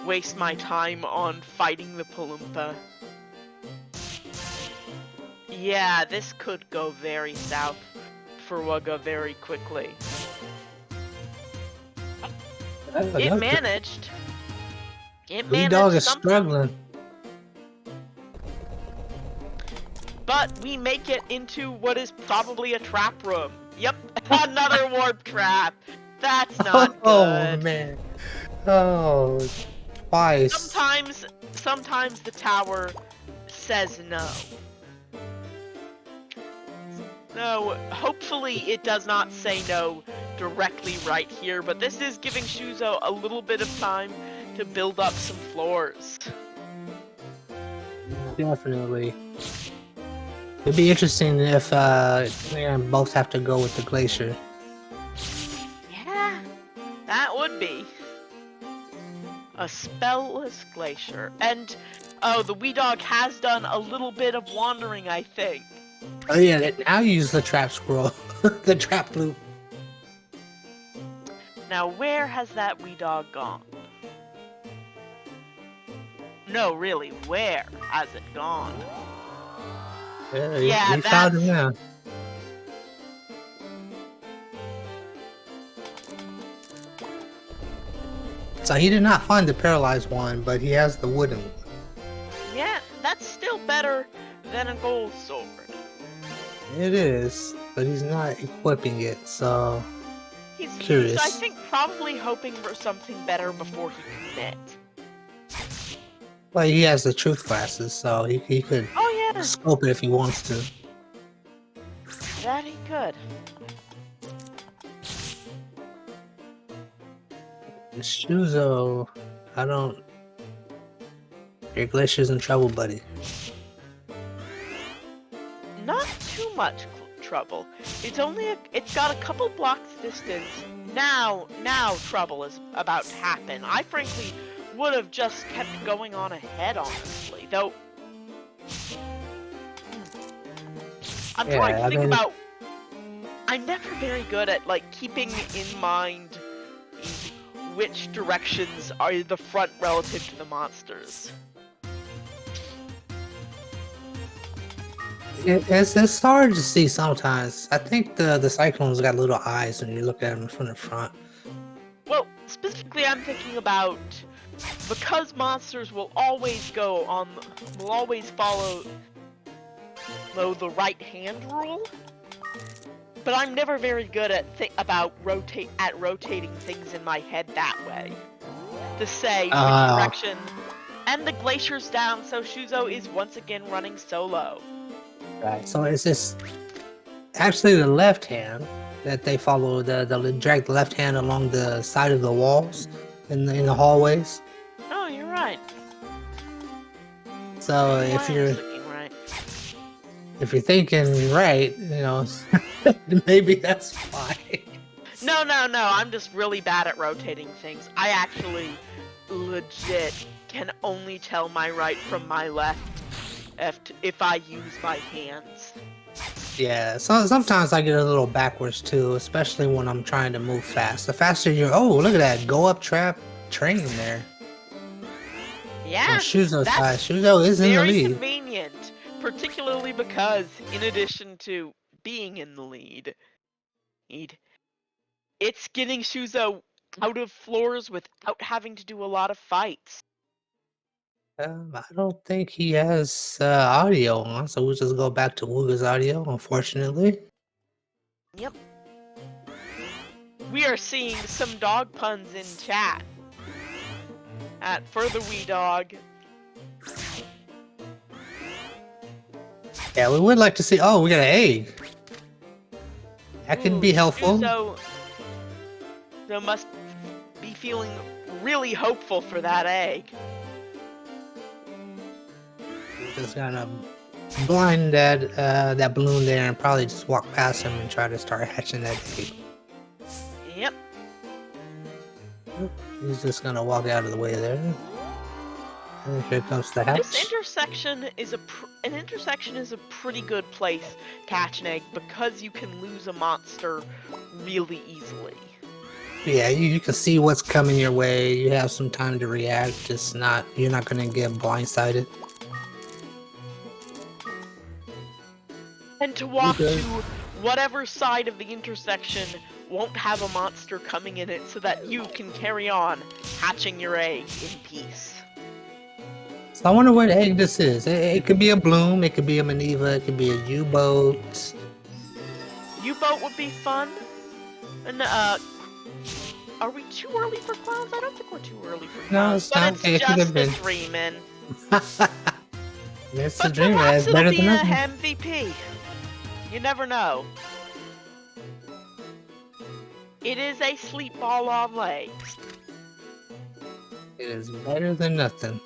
waste my time on fighting the Palumpa. Yeah, this could go very south for Wugga very quickly. It managed. Wee dog is struggling. But we make it into what is probably a trap room. Yep, another warp trap. That's not good. Oh man. Oh, twice. Sometimes the tower says no. No, hopefully it does not say no directly right here, but this is giving Shuzo a little bit of time to build up some floors. Definitely. It'd be interesting if they both have to go with the glacier. Yeah, that would be a spellless glacier. And Oh, the wee dog has done a little bit of wandering, I think. Oh yeah, now use the trap scroll, the trap loop. Now, where has that wee dog gone? No, really, where has it gone? Yeah, we found him now. So he did not find the paralyzed one, but he has the wooden one. Yeah, that's still better than a gold sword. It is, but he's not equipping it, so He's curious. I think probably hoping for something better before he commit. Well, he has the truth glasses, so he could scope it if he wants to. That he could. Shuzo, I don't. Your glacier's in trouble, buddy. Not too much trouble. It's got a couple blocks distance. Now trouble is about to happen. I frankly would have just kept going on ahead, honestly. Though I'm trying to think about. I'm never very good at keeping in mind which directions are the front relative to the monsters. It's hard to see sometimes. I think the cyclones got little eyes when you look at them from the front. Well, specifically, I'm thinking about because monsters will always follow the right hand rule. But I'm never very good at rotating things in my head that way. To say which direction, and the glacier's down, so Shuzo is once again running solo. Right. So it's just actually the left hand that they follow. The drag the left hand along the side of the walls in the hallways. Oh, you're right. So if you're thinking right, maybe that's fine. No. I'm just really bad at rotating things. I actually legit can only tell my right from my left if I use my hands. Yeah, so sometimes I get a little backwards too, especially when I'm trying to move fast. The faster you're, oh, look at that, go up trap train there. Yeah, Shuzo's side. Shuzo is in the lead. Very convenient, particularly because, in addition to being in the lead, it's getting Shuzo out of floors without having to do a lot of fights. I don't think he has audio on, so we'll just go back to Wugga's audio, unfortunately. Yep. We are seeing some dog puns in chat. For the wee dog. Yeah, we would like to see. Oh, we got an egg. That could be helpful. So must be feeling really hopeful for that egg. Just gonna blind that balloon there and probably just walk past him and try to start hatching that egg. Yep. He's just gonna walk out of the way there. And here comes the hatch. This intersection is a pretty good place to hatch an egg because you can lose a monster really easily. Yeah, you can see what's coming your way. You have some time to react. You're not gonna get blindsided. And to walk to whatever side of the intersection won't have a monster coming in it so that you can carry on hatching your egg in peace. So I wonder what egg this is. It could be a bloom, it could be a Maneva, it could be a U-boat. U-boat would be fun. And are we too early for clowns? I don't think we're too early for clowns. No, it's not. It's just a dreamin'. It's a dream. It's better than nothing. MVP. You never know. It is a sleep ball on legs. It is better than nothing.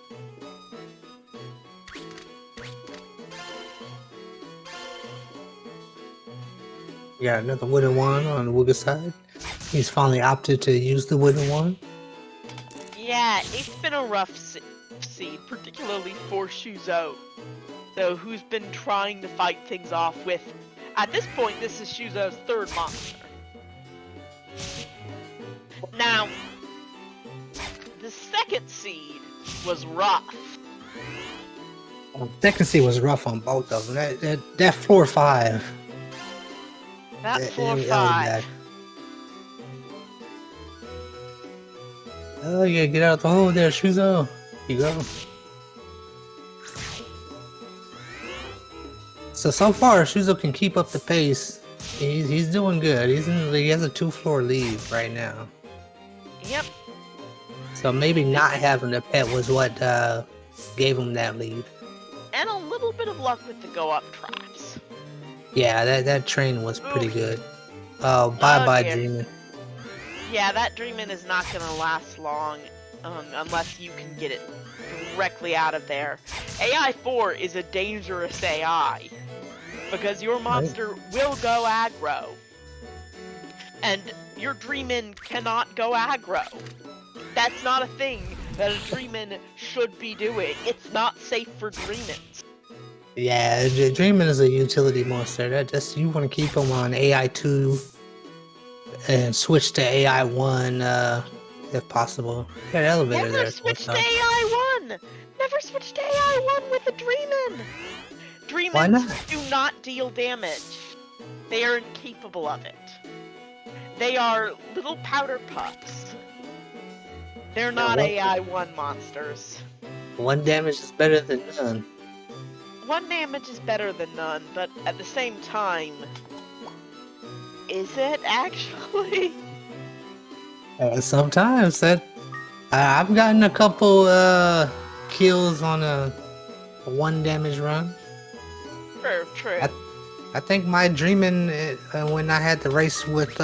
We got another wooden one on the Wugga side. He's finally opted to use the wooden one. Yeah, it's been a rough seed, particularly for Shuzo. So who's been trying to fight things off with, at this point, this is Shuzo's third monster. Now, the second seed was rough. Second seed was rough on both of them. That floor 5. That floor that was 5. bad. Oh yeah, get out the hole there, Shuzo. You go. So far, Shuzo can keep up the pace. He's doing good. He has a 2-floor lead right now. Yep. So maybe not having the pet was what gave him that lead. And a little bit of luck with the go-up traps. Yeah, that train was pretty good. Oh, bye-bye, Dreamin'. Yeah, that Dreamin' is not going to last long unless you can get it directly out of there. AI 4 is a dangerous AI because your monster will go aggro. And your Dreamin' cannot go aggro. That's not a thing that a Dreamin' should be doing. It's not safe for Dreamins. Yeah, Dreamin' is a utility monster. You want to keep him on AI 2 and switch to AI 1 if possible. Got an elevator there. Never switch to AI 1! Never switch to AI 1 with a Dreamin'! Dreamins do not deal damage. They are incapable of it. They are little powder puffs. They're not AI 1 monsters. 1 damage is better than none. 1 damage is better than none, but at the same time, is it actually? Sometimes I've gotten a couple kills on a 1 damage run. True. I think my Dreamin' when I had the race with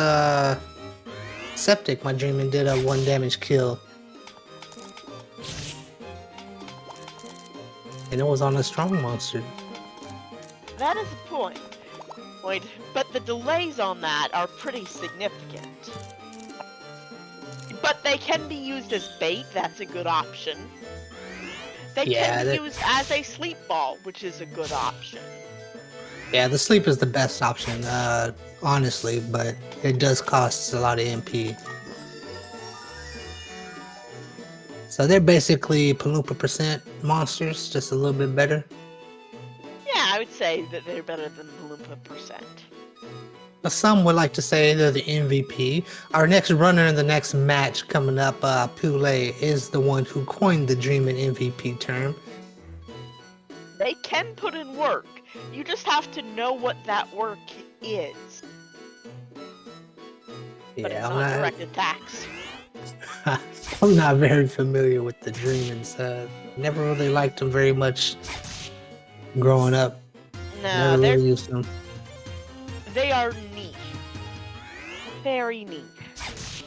Septic, my Dreamin' did a 1 damage kill. And it was on a strong monster. That is a point. But the delays on that are pretty significant. But they can be used as bait, that's a good option. They can be used as a sleep ball, which is a good option. Yeah, the sleep is the best option, honestly, but it does cost a lot of MP. So they're basically Paloopa percent monsters, just a little bit better. Yeah, I would say that they're better than Paloopa percent. Some would like to say they're the MVP. Our next runner in the next match coming up, Pule, is the one who coined the Dreamin' MVP term. They can put in work. You just have to know what that work is. But it's not direct attacks. I'm not very familiar with the Dreamins. Never really liked them very much growing up. No, never really used them. They are niche. Very niche.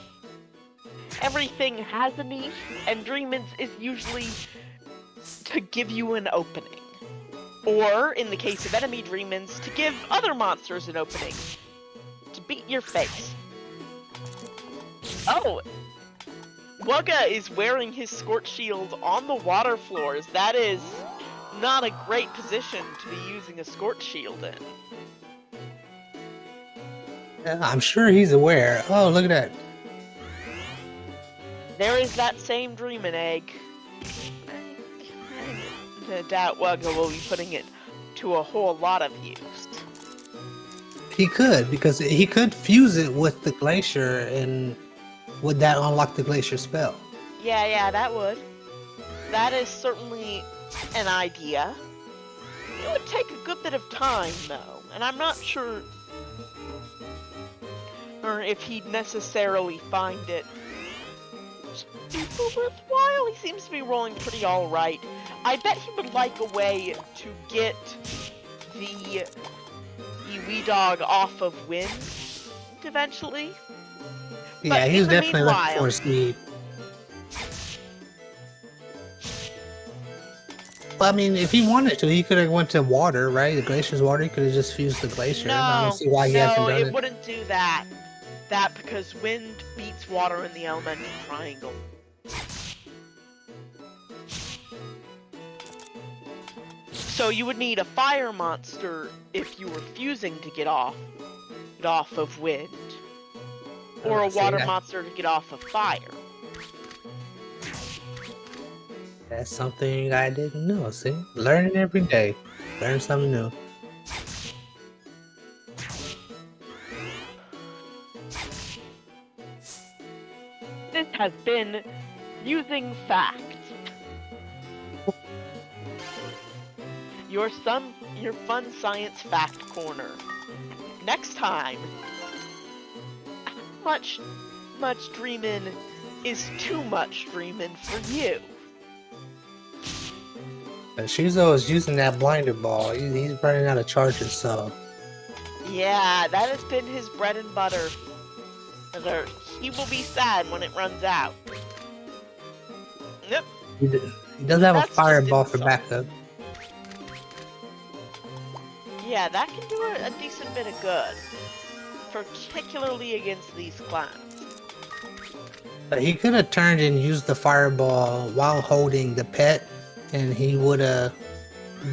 Everything has a niche, and Dreamins is usually to give you an opening. Or, in the case of enemy Dreamins, to give other monsters an opening. To beat your face. Oh! Wugga is wearing his Scorch Shield on the water floors. That is not a great position to be using a Scorch Shield in. Yeah, I'm sure he's aware. Oh, look at that. There is that same Dreamin' egg. I doubt Wugga will be putting it to a whole lot of use. He could, because he could fuse it with the Glacier, and would that unlock the Glacier spell? Yeah, that would. That is certainly an idea. It would take a good bit of time, though, and I'm not sure or if he'd necessarily find it super worthwhile. He seems to be rolling pretty alright. I bet he would like a way to get the wee dog off of wind eventually. Yeah, he's definitely looking for speed. Well, I mean, if he wanted to, he could have went to water, right? The Glacier's water. He could have just fused the Glacier. I don't see why he hasn't done it. No, it wouldn't do that. That because wind beats water in the elemental triangle. So you would need a fire monster if you were fusing to get off of wind, or a water monster to get off of fire. That's something I didn't know. See, learning every day, learn something new. This has been Using Facts. Your fun science fact corner. Next time, how much dreamin' is too much dreamin' for you? And Shuzo is using that blinded ball. He's running out of charges, so. Yeah, that has been his bread and butter. He will be sad when it runs out. Yep. He does have a fireball for backup. Yeah, that can do a decent bit of good. Particularly against these clans. But he could have turned and used the fireball while holding the pet, and he would have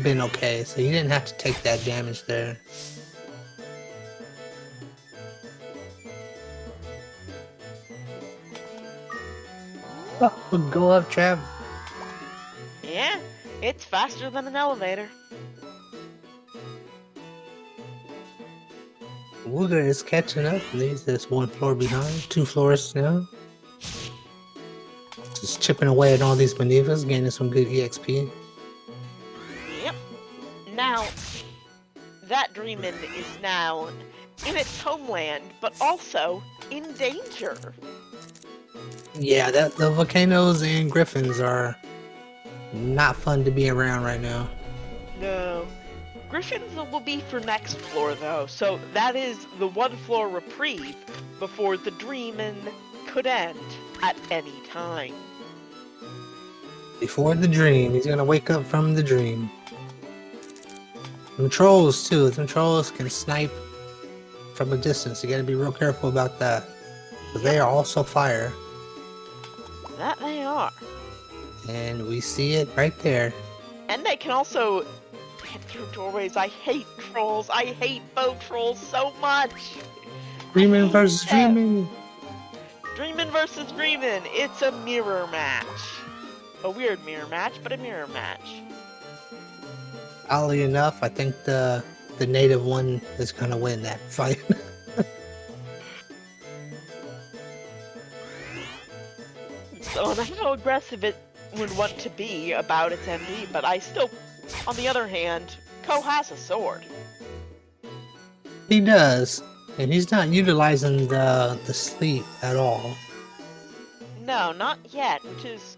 been okay. So he didn't have to take that damage there. Oh, go up, Trav. Yeah, it's faster than an elevator. Wugga is catching up. He's just 1 floor behind, 2 floors now. Just chipping away at all these maneuvers, gaining some good EXP. Yep. Now, that Dreamin' is now in its homeland, but also in danger. Yeah, the volcanoes and griffins are not fun to be around right now. No. Griffins will be for next floor, though, so that is the 1 floor reprieve before the Dreamin' could end at any time. Before the dream, he's gonna wake up from the dream. Them trolls, too. Them trolls can snipe from a distance. You gotta be real careful about that. But they are also fire. That they are. And we see it right there. And they can also get through doorways. I hate trolls. I hate bow trolls so much. Dreamin' versus Dreamin'. Dreamin' versus Dreamin'. It's a mirror match. A weird mirror match, but a mirror match. Oddly enough, I think the native one is gonna win that fight. So I know how aggressive it would want to be about its MD, but I still, on the other hand, Ko has a sword. He does, and he's not utilizing the sleep at all. No, not yet, which is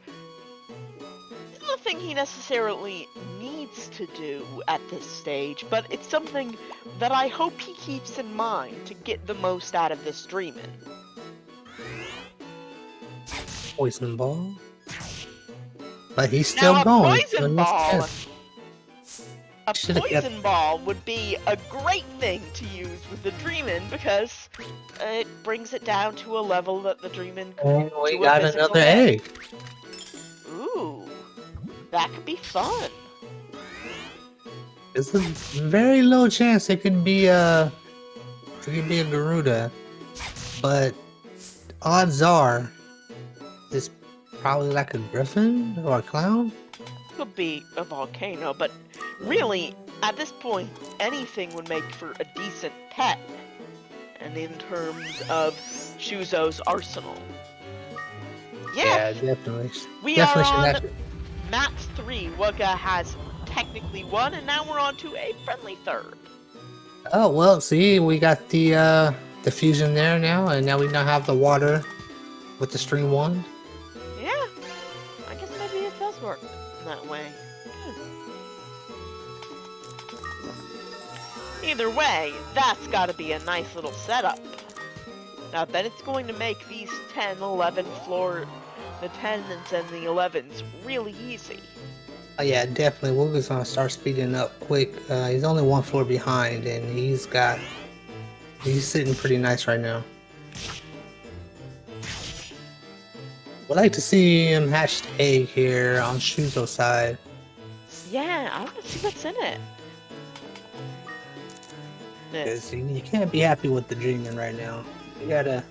nothing he necessarily needs to do at this stage, but it's something that I hope he keeps in mind to get the most out of this Dreamin'. Poison ball, but he's still now, going. A poison ball would be a great thing to use with the Dreamin' because it brings it down to a level that the Dreamin' could And we got another egg. Ooh, that could be fun. It's a very low chance it could be a Garuda, but odds are it's probably like a griffin or a clown. Could be a volcano, but really, at this point, anything would make for a decent pet. And in terms of Shuzo's arsenal. Yeah, definitely. We are on map 3. Wugga has technically won, and now we're on to a friendly third. Oh, well, see, we got the fusion there now, and now we now have the water with the stream wand. Yeah, I guess maybe it does work that way. Either way, that's gotta be a nice little setup. Now, then it's going to make these 10, 11 floor, the 10s and the 11s really easy. Oh yeah, definitely. Wugga's gonna start speeding up quick. He's only 1 floor behind, and he's sitting pretty nice right now. Would like to see him hatch the egg here on Shuzo's side. Yeah, I want to see what's in it. Yeah. Because you can't be happy with the dreaming right now. You gotta.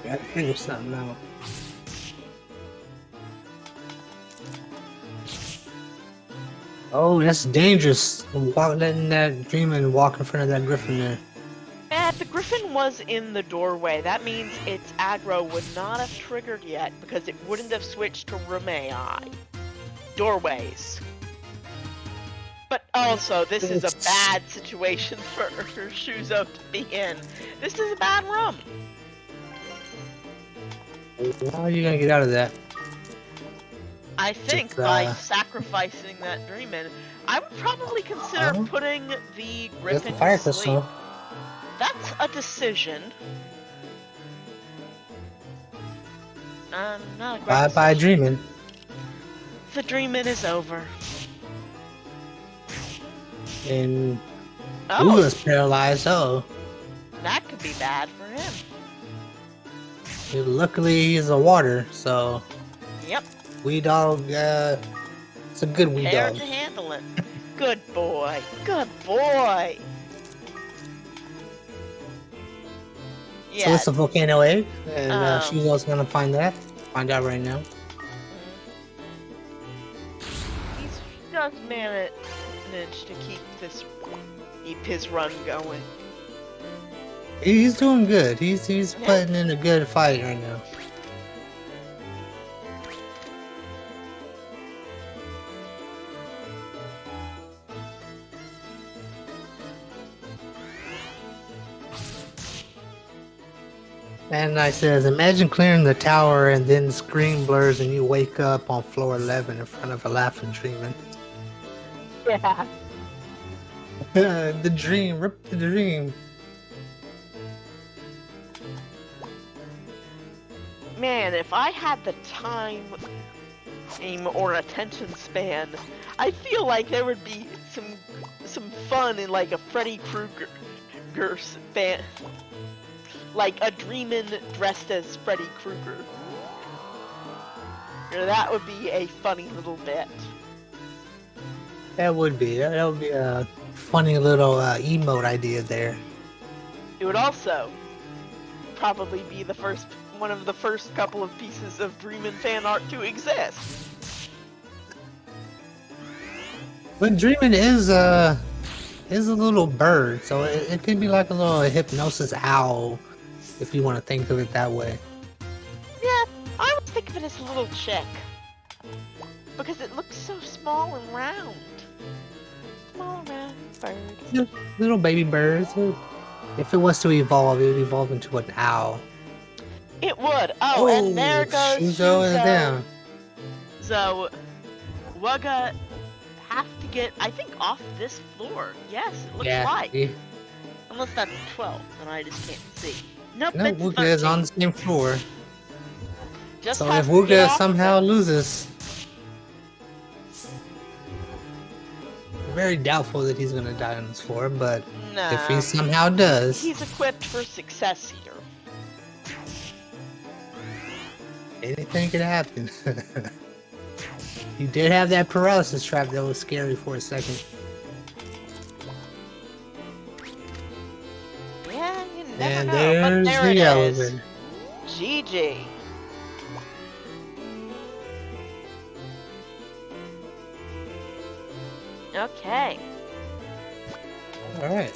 You gotta figure something out. Oh, that's dangerous. Letting that dreaming walk in front of that griffin there. The griffin was in the doorway. That means its aggro would not have triggered yet because it wouldn't have switched to Rumei. Doorways. But also, this is a bad situation for Shuzo to be in. This is a bad room. How are you gonna get out of that? I think by sacrificing that dreamin', I would probably consider putting the griffin to sleep. That's a decision. Not a great Bye-bye dreaming. The dreamin' is over. And Wugga's paralyzed, That could be bad for him. Luckily, he's a water, so... Yep. Wee dog, it's a good wee dog. Prepared to handle it. Good boy. Good boy. Yeah. So it's a volcano egg, and Shuzo's gonna find out right now. He does manage to keep his run going. He's doing good. He's putting in a good fight right now. And I says, imagine clearing the tower and then the screen blurs and you wake up on floor 11 in front of a laughing dreaming. Yeah. The dream, rip the dream. Man, if I had the time or attention span, I feel like there would be some fun in like a Freddy Krueger band. Like a dreamin' dressed as Freddy Krueger. That would be a funny little bit. That would be a funny little emote idea there. It would also probably be one of the first couple of pieces of Dreamin' fan art to exist. But Dreamin' is a little bird, so it could be like a little hypnosis owl, if you want to think of it that way. Yeah, I would think of it as a little chick. Because it looks so small and round. Small round bird. Little baby birds. If it was to evolve, it would evolve into an owl. It would. Oh, and there goes Shuzo is down. So, Wugga have to get, I think, off this floor. Yes, it looks like. Yeah. Unless that's 12, and I just can't see. Nope, no, Wugga is on the same floor. Just so if Wugga somehow loses, very doubtful that he's gonna die on this floor, but if he somehow does, he's equipped for success here. Anything could happen. You did have that paralysis trap that was scary for a second. Yeah, you never and know. There's but there the it elevator. Is. GG. Okay. Alright.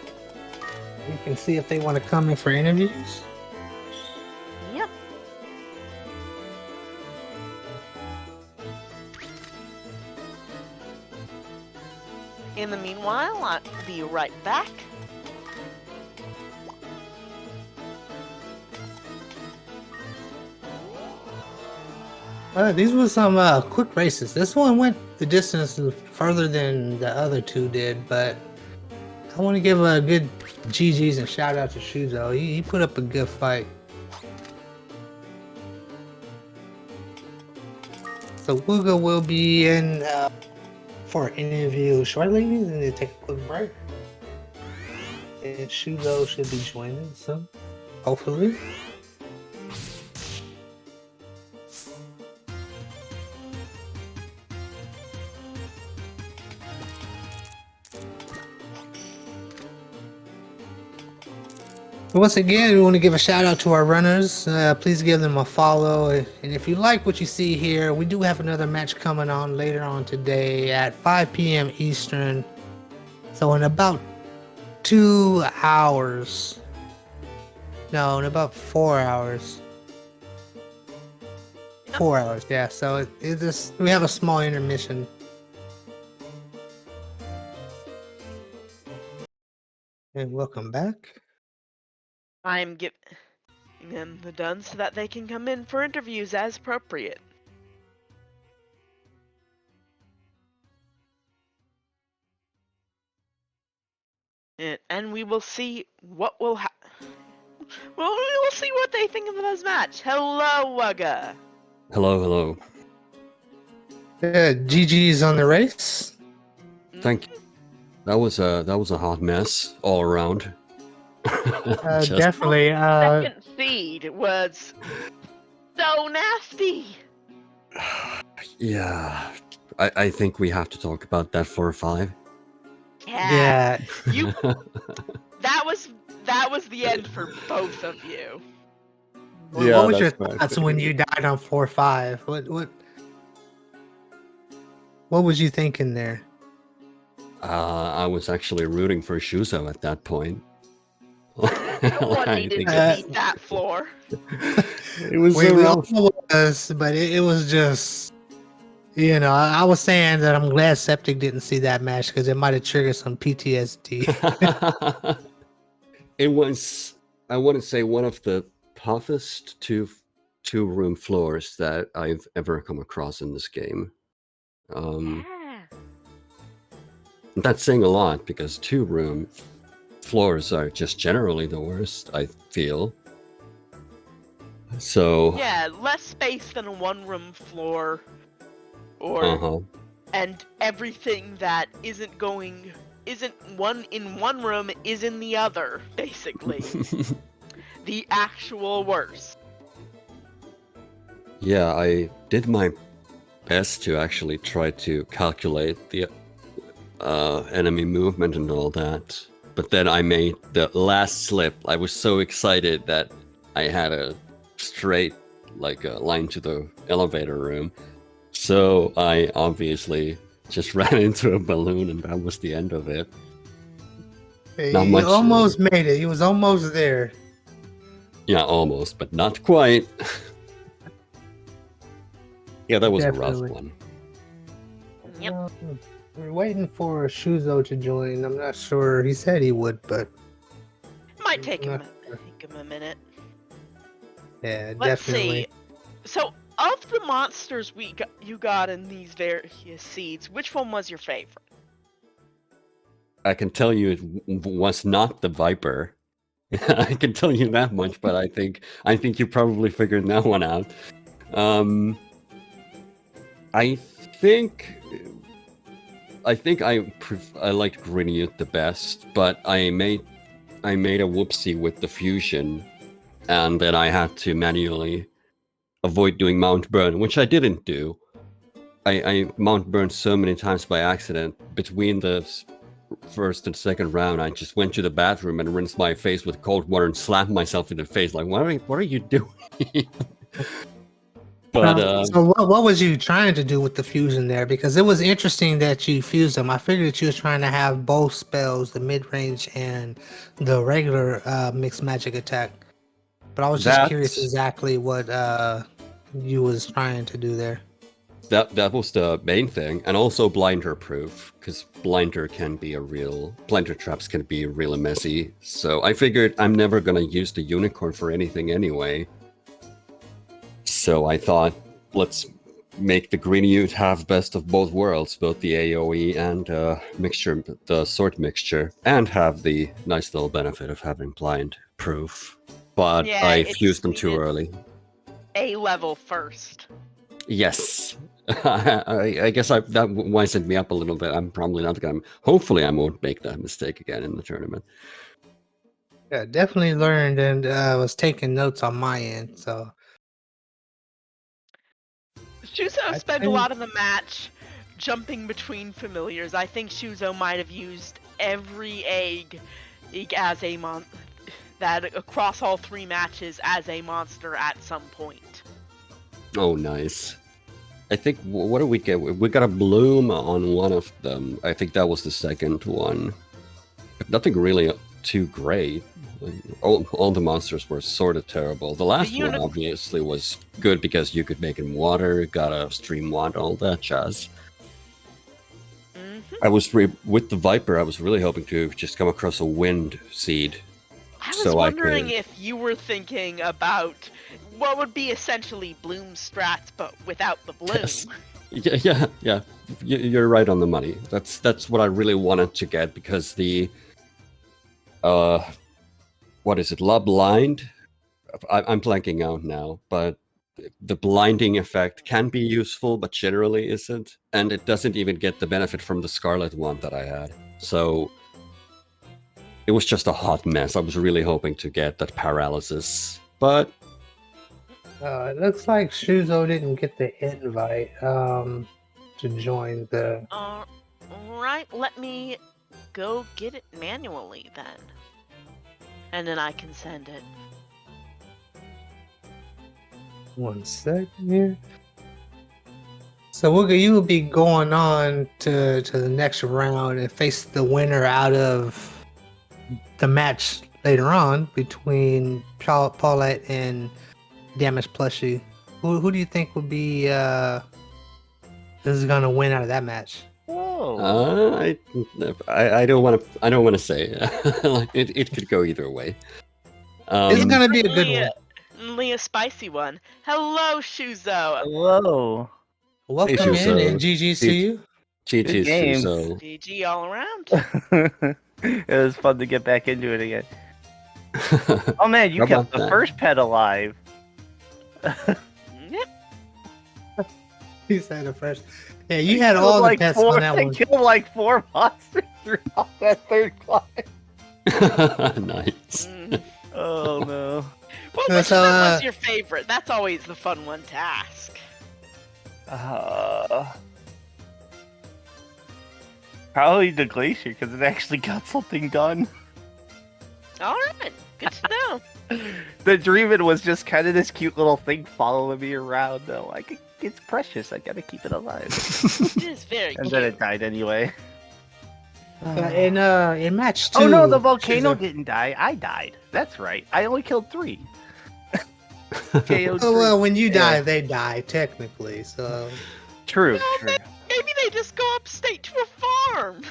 We can see if they want to come in for interviews. Yep. In the meanwhile, I'll be right back. These were some quick races. This one went the distance further than the other two did, but I want to give a good GG's and shout out to Shuzo. He put up a good fight. So Wugga will be in for an interview shortly, and then take a quick break. And Shuzo should be joining soon, hopefully. Once again, we want to give a shout out to our runners. Please give them a follow. And if you like what you see here, we do have another match coming on later on today at 5 p.m. Eastern. So in about 2 hours. No, in about 4 hours. 4 hours, yeah. So it just we have a small intermission. And welcome back. I'm giving them the done so that they can come in for interviews as appropriate. And we will see what will happen. Well, we will see what they think of this match. Hello, Wugga. Hello, hello. GG's on the race. Thank you. That was a hot mess all around. Definitely. Second seed was so nasty. Yeah, I think we have to talk about that for 5. Yeah. You. That was the end for both of you. What was your thoughts when you died on 4-5? What was you thinking there? I was actually rooting for Shuzo at that point. No one needed to beat that floor. It was we all was, but it was just, you know, I was saying that I'm glad Septic didn't see that match because it might have triggered some PTSD. It was, I wouldn't say, one of the toughest two-room floors that I've ever come across in this game. That's saying a lot because 2-room floors are just generally the worst, I feel. So yeah, less space than a 1-room floor, or and everything that isn't one in one room is in the other, basically. The actual worst. Yeah, I did my best to actually try to calculate the enemy movement and all that. But then I made the last slip. I was so excited that I had a straight line to the elevator room. So I obviously just ran into a balloon and that was the end of it. Not much. Almost made it. He was almost there. Yeah, almost, but not quite. Yeah, that was Definitely a rough one. Yep. We're waiting for Shuzo to join. I'm not sure. He said he would, but might take him a minute. Yeah, Let's definitely. see. So, of the monsters you got in these various seeds, which one was your favorite? I can tell you it was not the Viper. I can tell you that much, but I think you probably figured that one out. I think I liked Grinute the best, but I made a whoopsie with the fusion, and then I had to manually avoid doing Mount Burn, which I didn't do. I Mount Burned so many times by accident. Between the first and second round, I just went to the bathroom and rinsed my face with cold water and slapped myself in the face. Like, what are you doing? But so what was you trying to do with the fusion there? Because it was interesting that you fused them. I figured that you was trying to have both spells, the mid-range and the regular mixed magic attack. But I was just curious exactly what you was trying to do there. That was the main thing, and also blinder proof, because blinder traps can be really messy. So I figured I'm never gonna use the unicorn for anything anyway. So I thought, let's make the Greenute have best of both worlds, both the AoE and mixture, the sword mixture, and have the nice little benefit of having blind proof. But yeah, I fused them too early. A level first. Yes. I guess that wised me up a little bit. I'm probably not gonna. Hopefully, I won't make that mistake again in the tournament. Yeah, definitely learned and was taking notes on my end. So Shuzo spent a lot of the match jumping between familiars. I think Shuzo might have used every egg as a that across all 3 matches as a monster at some point. Oh, nice. I think, what do we get? We got a bloom on one of them. I think that was the second one. But nothing really too great. Like, all the monsters were sort of terrible. The last one obviously was good because you could make it in water, got a stream wand, all that jazz. I was with the Viper. I was really hoping to just come across a wind seed. I was wondering if you were thinking about what would be essentially bloom strats, but without the bloom. Yes. Yeah. You're right on the money. That's what I really wanted to get because the what is it? La Blind? I'm blanking out now, but the blinding effect can be useful, but generally isn't, and it doesn't even get the benefit from the Scarlet one that I had. So it was just a hot mess. I was really hoping to get that paralysis, but it looks like Shuzo didn't get the invite to join the. Right. Let me go get it manually then, and then I can send it. 1 second here. So Wugga, you will be going on to the next round and face the winner out of the match later on between Paulette and Damage Plushie. Who do you think would be is gonna win out of that match? Whoa. I don't want to say. Like it could go either way. It's gonna be a good one. A spicy one. Hello, Shuzo. Hello. Welcome Hey, Shuzo. in and GG to you. GG games. Shuzo. GG all around. It was fun to get back into it again. Oh man, you kept the first pet alive. Yep. He said the first. Yeah, you had all the pets on that one. I killed like 4 monsters throughout that third climb. Nice. Oh no. Well, which one was your favorite? That's always the fun one to ask. Probably the glacier because it actually got something done. All right, good to know. The Dreamin' was just kind of this cute little thing following me around. Though, like it's precious. I gotta keep it alive. It is very cute. And then it died anyway. In match 2. Oh no, the volcano didn't die. I died. That's right. I only killed 3. Oh well, when you die, they die technically. So true. Maybe they just go upstate to a farm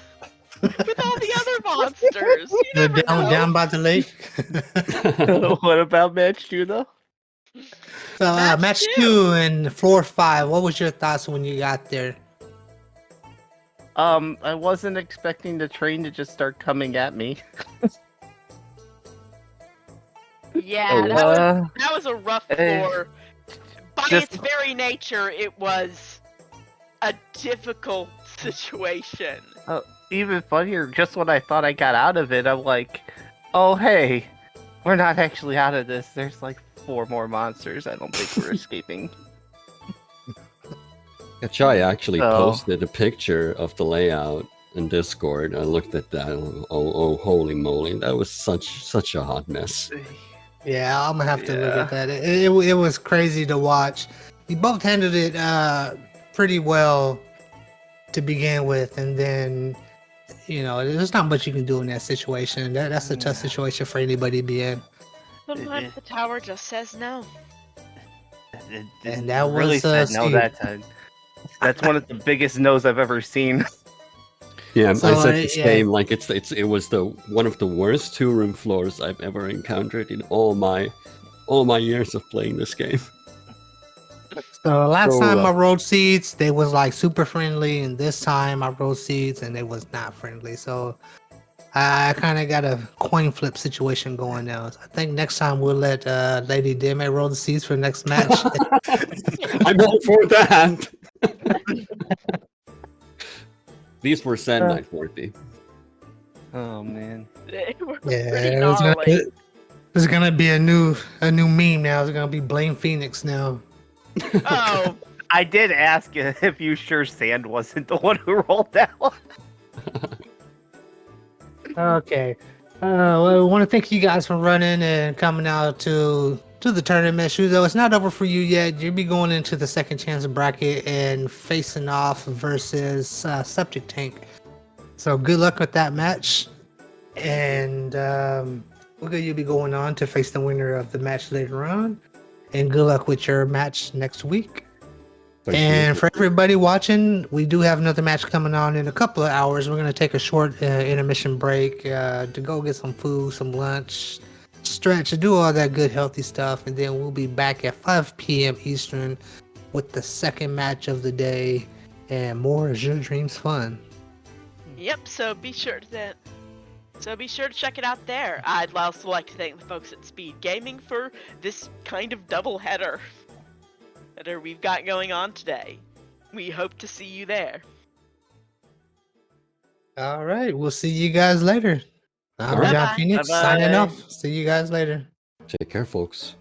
with all the other monsters. You never know. Down by the lake. What about match 2 though? So match 2 and floor 5. What was your thoughts when you got there? I wasn't expecting the train to just start coming at me. Yeah, that was a rough floor. By its very nature, it was a difficult situation. Even funnier, just when I thought I got out of it, I'm like, oh hey, we're not actually out of this. There's like 4 more monsters. I don't think we're escaping. Chai actually posted a picture of the layout in Discord. I looked at that. Oh, holy moly! That was such a hot mess. Yeah, I'm gonna have to look at that. It was crazy to watch. You both handled it pretty well to begin with, and then there's not much you can do in that situation. That's a tough situation for anybody to be in. Sometimes the tower just says no. And that really said no that time. That's one of the biggest no's I've ever seen. Yeah, I said the same. Like it was one of the worst 2-room floors I've ever encountered in all my years of playing this game. So last time I rode seeds, they was like super friendly, and this time I rode seeds and they was not friendly. So I kind of got a coin flip situation going now. So I think next time we'll let Lady Deme roll the seeds for the next match. I'm all for that. These were sent 940. Oh man. There's gonna be a new meme now. It's gonna be Blame Phoenix now. Oh. I did ask if you sure Sand wasn't the one who rolled that one. Okay. Well, we want to thank you guys for running and coming out to the tournament. Shuzo, it's not over for you yet. You'll be going into the second chance bracket and facing off versus Septic Tank. So good luck with that match. And Wugga, you'll be going on to face the winner of the match later on. And good luck with your match next week. Thank And you. for everybody watching, we do have another match coming on in a couple of hours. We're going to take a short intermission break to go get some food, some lunch, stretch, do all that good healthy stuff. And then we'll be back at 5 p.m. Eastern with the second match of the day and more Azure Dreams fun. Yep, so be sure to check it out there. I'd also like to thank the folks at SpeedGaming for this kind of double header that we've got going on today. We hope to see you there. All right. We'll see you guys later. I'm All right. John Bye-bye. Phoenix Bye-bye. signing off. See you guys later. Take care, folks.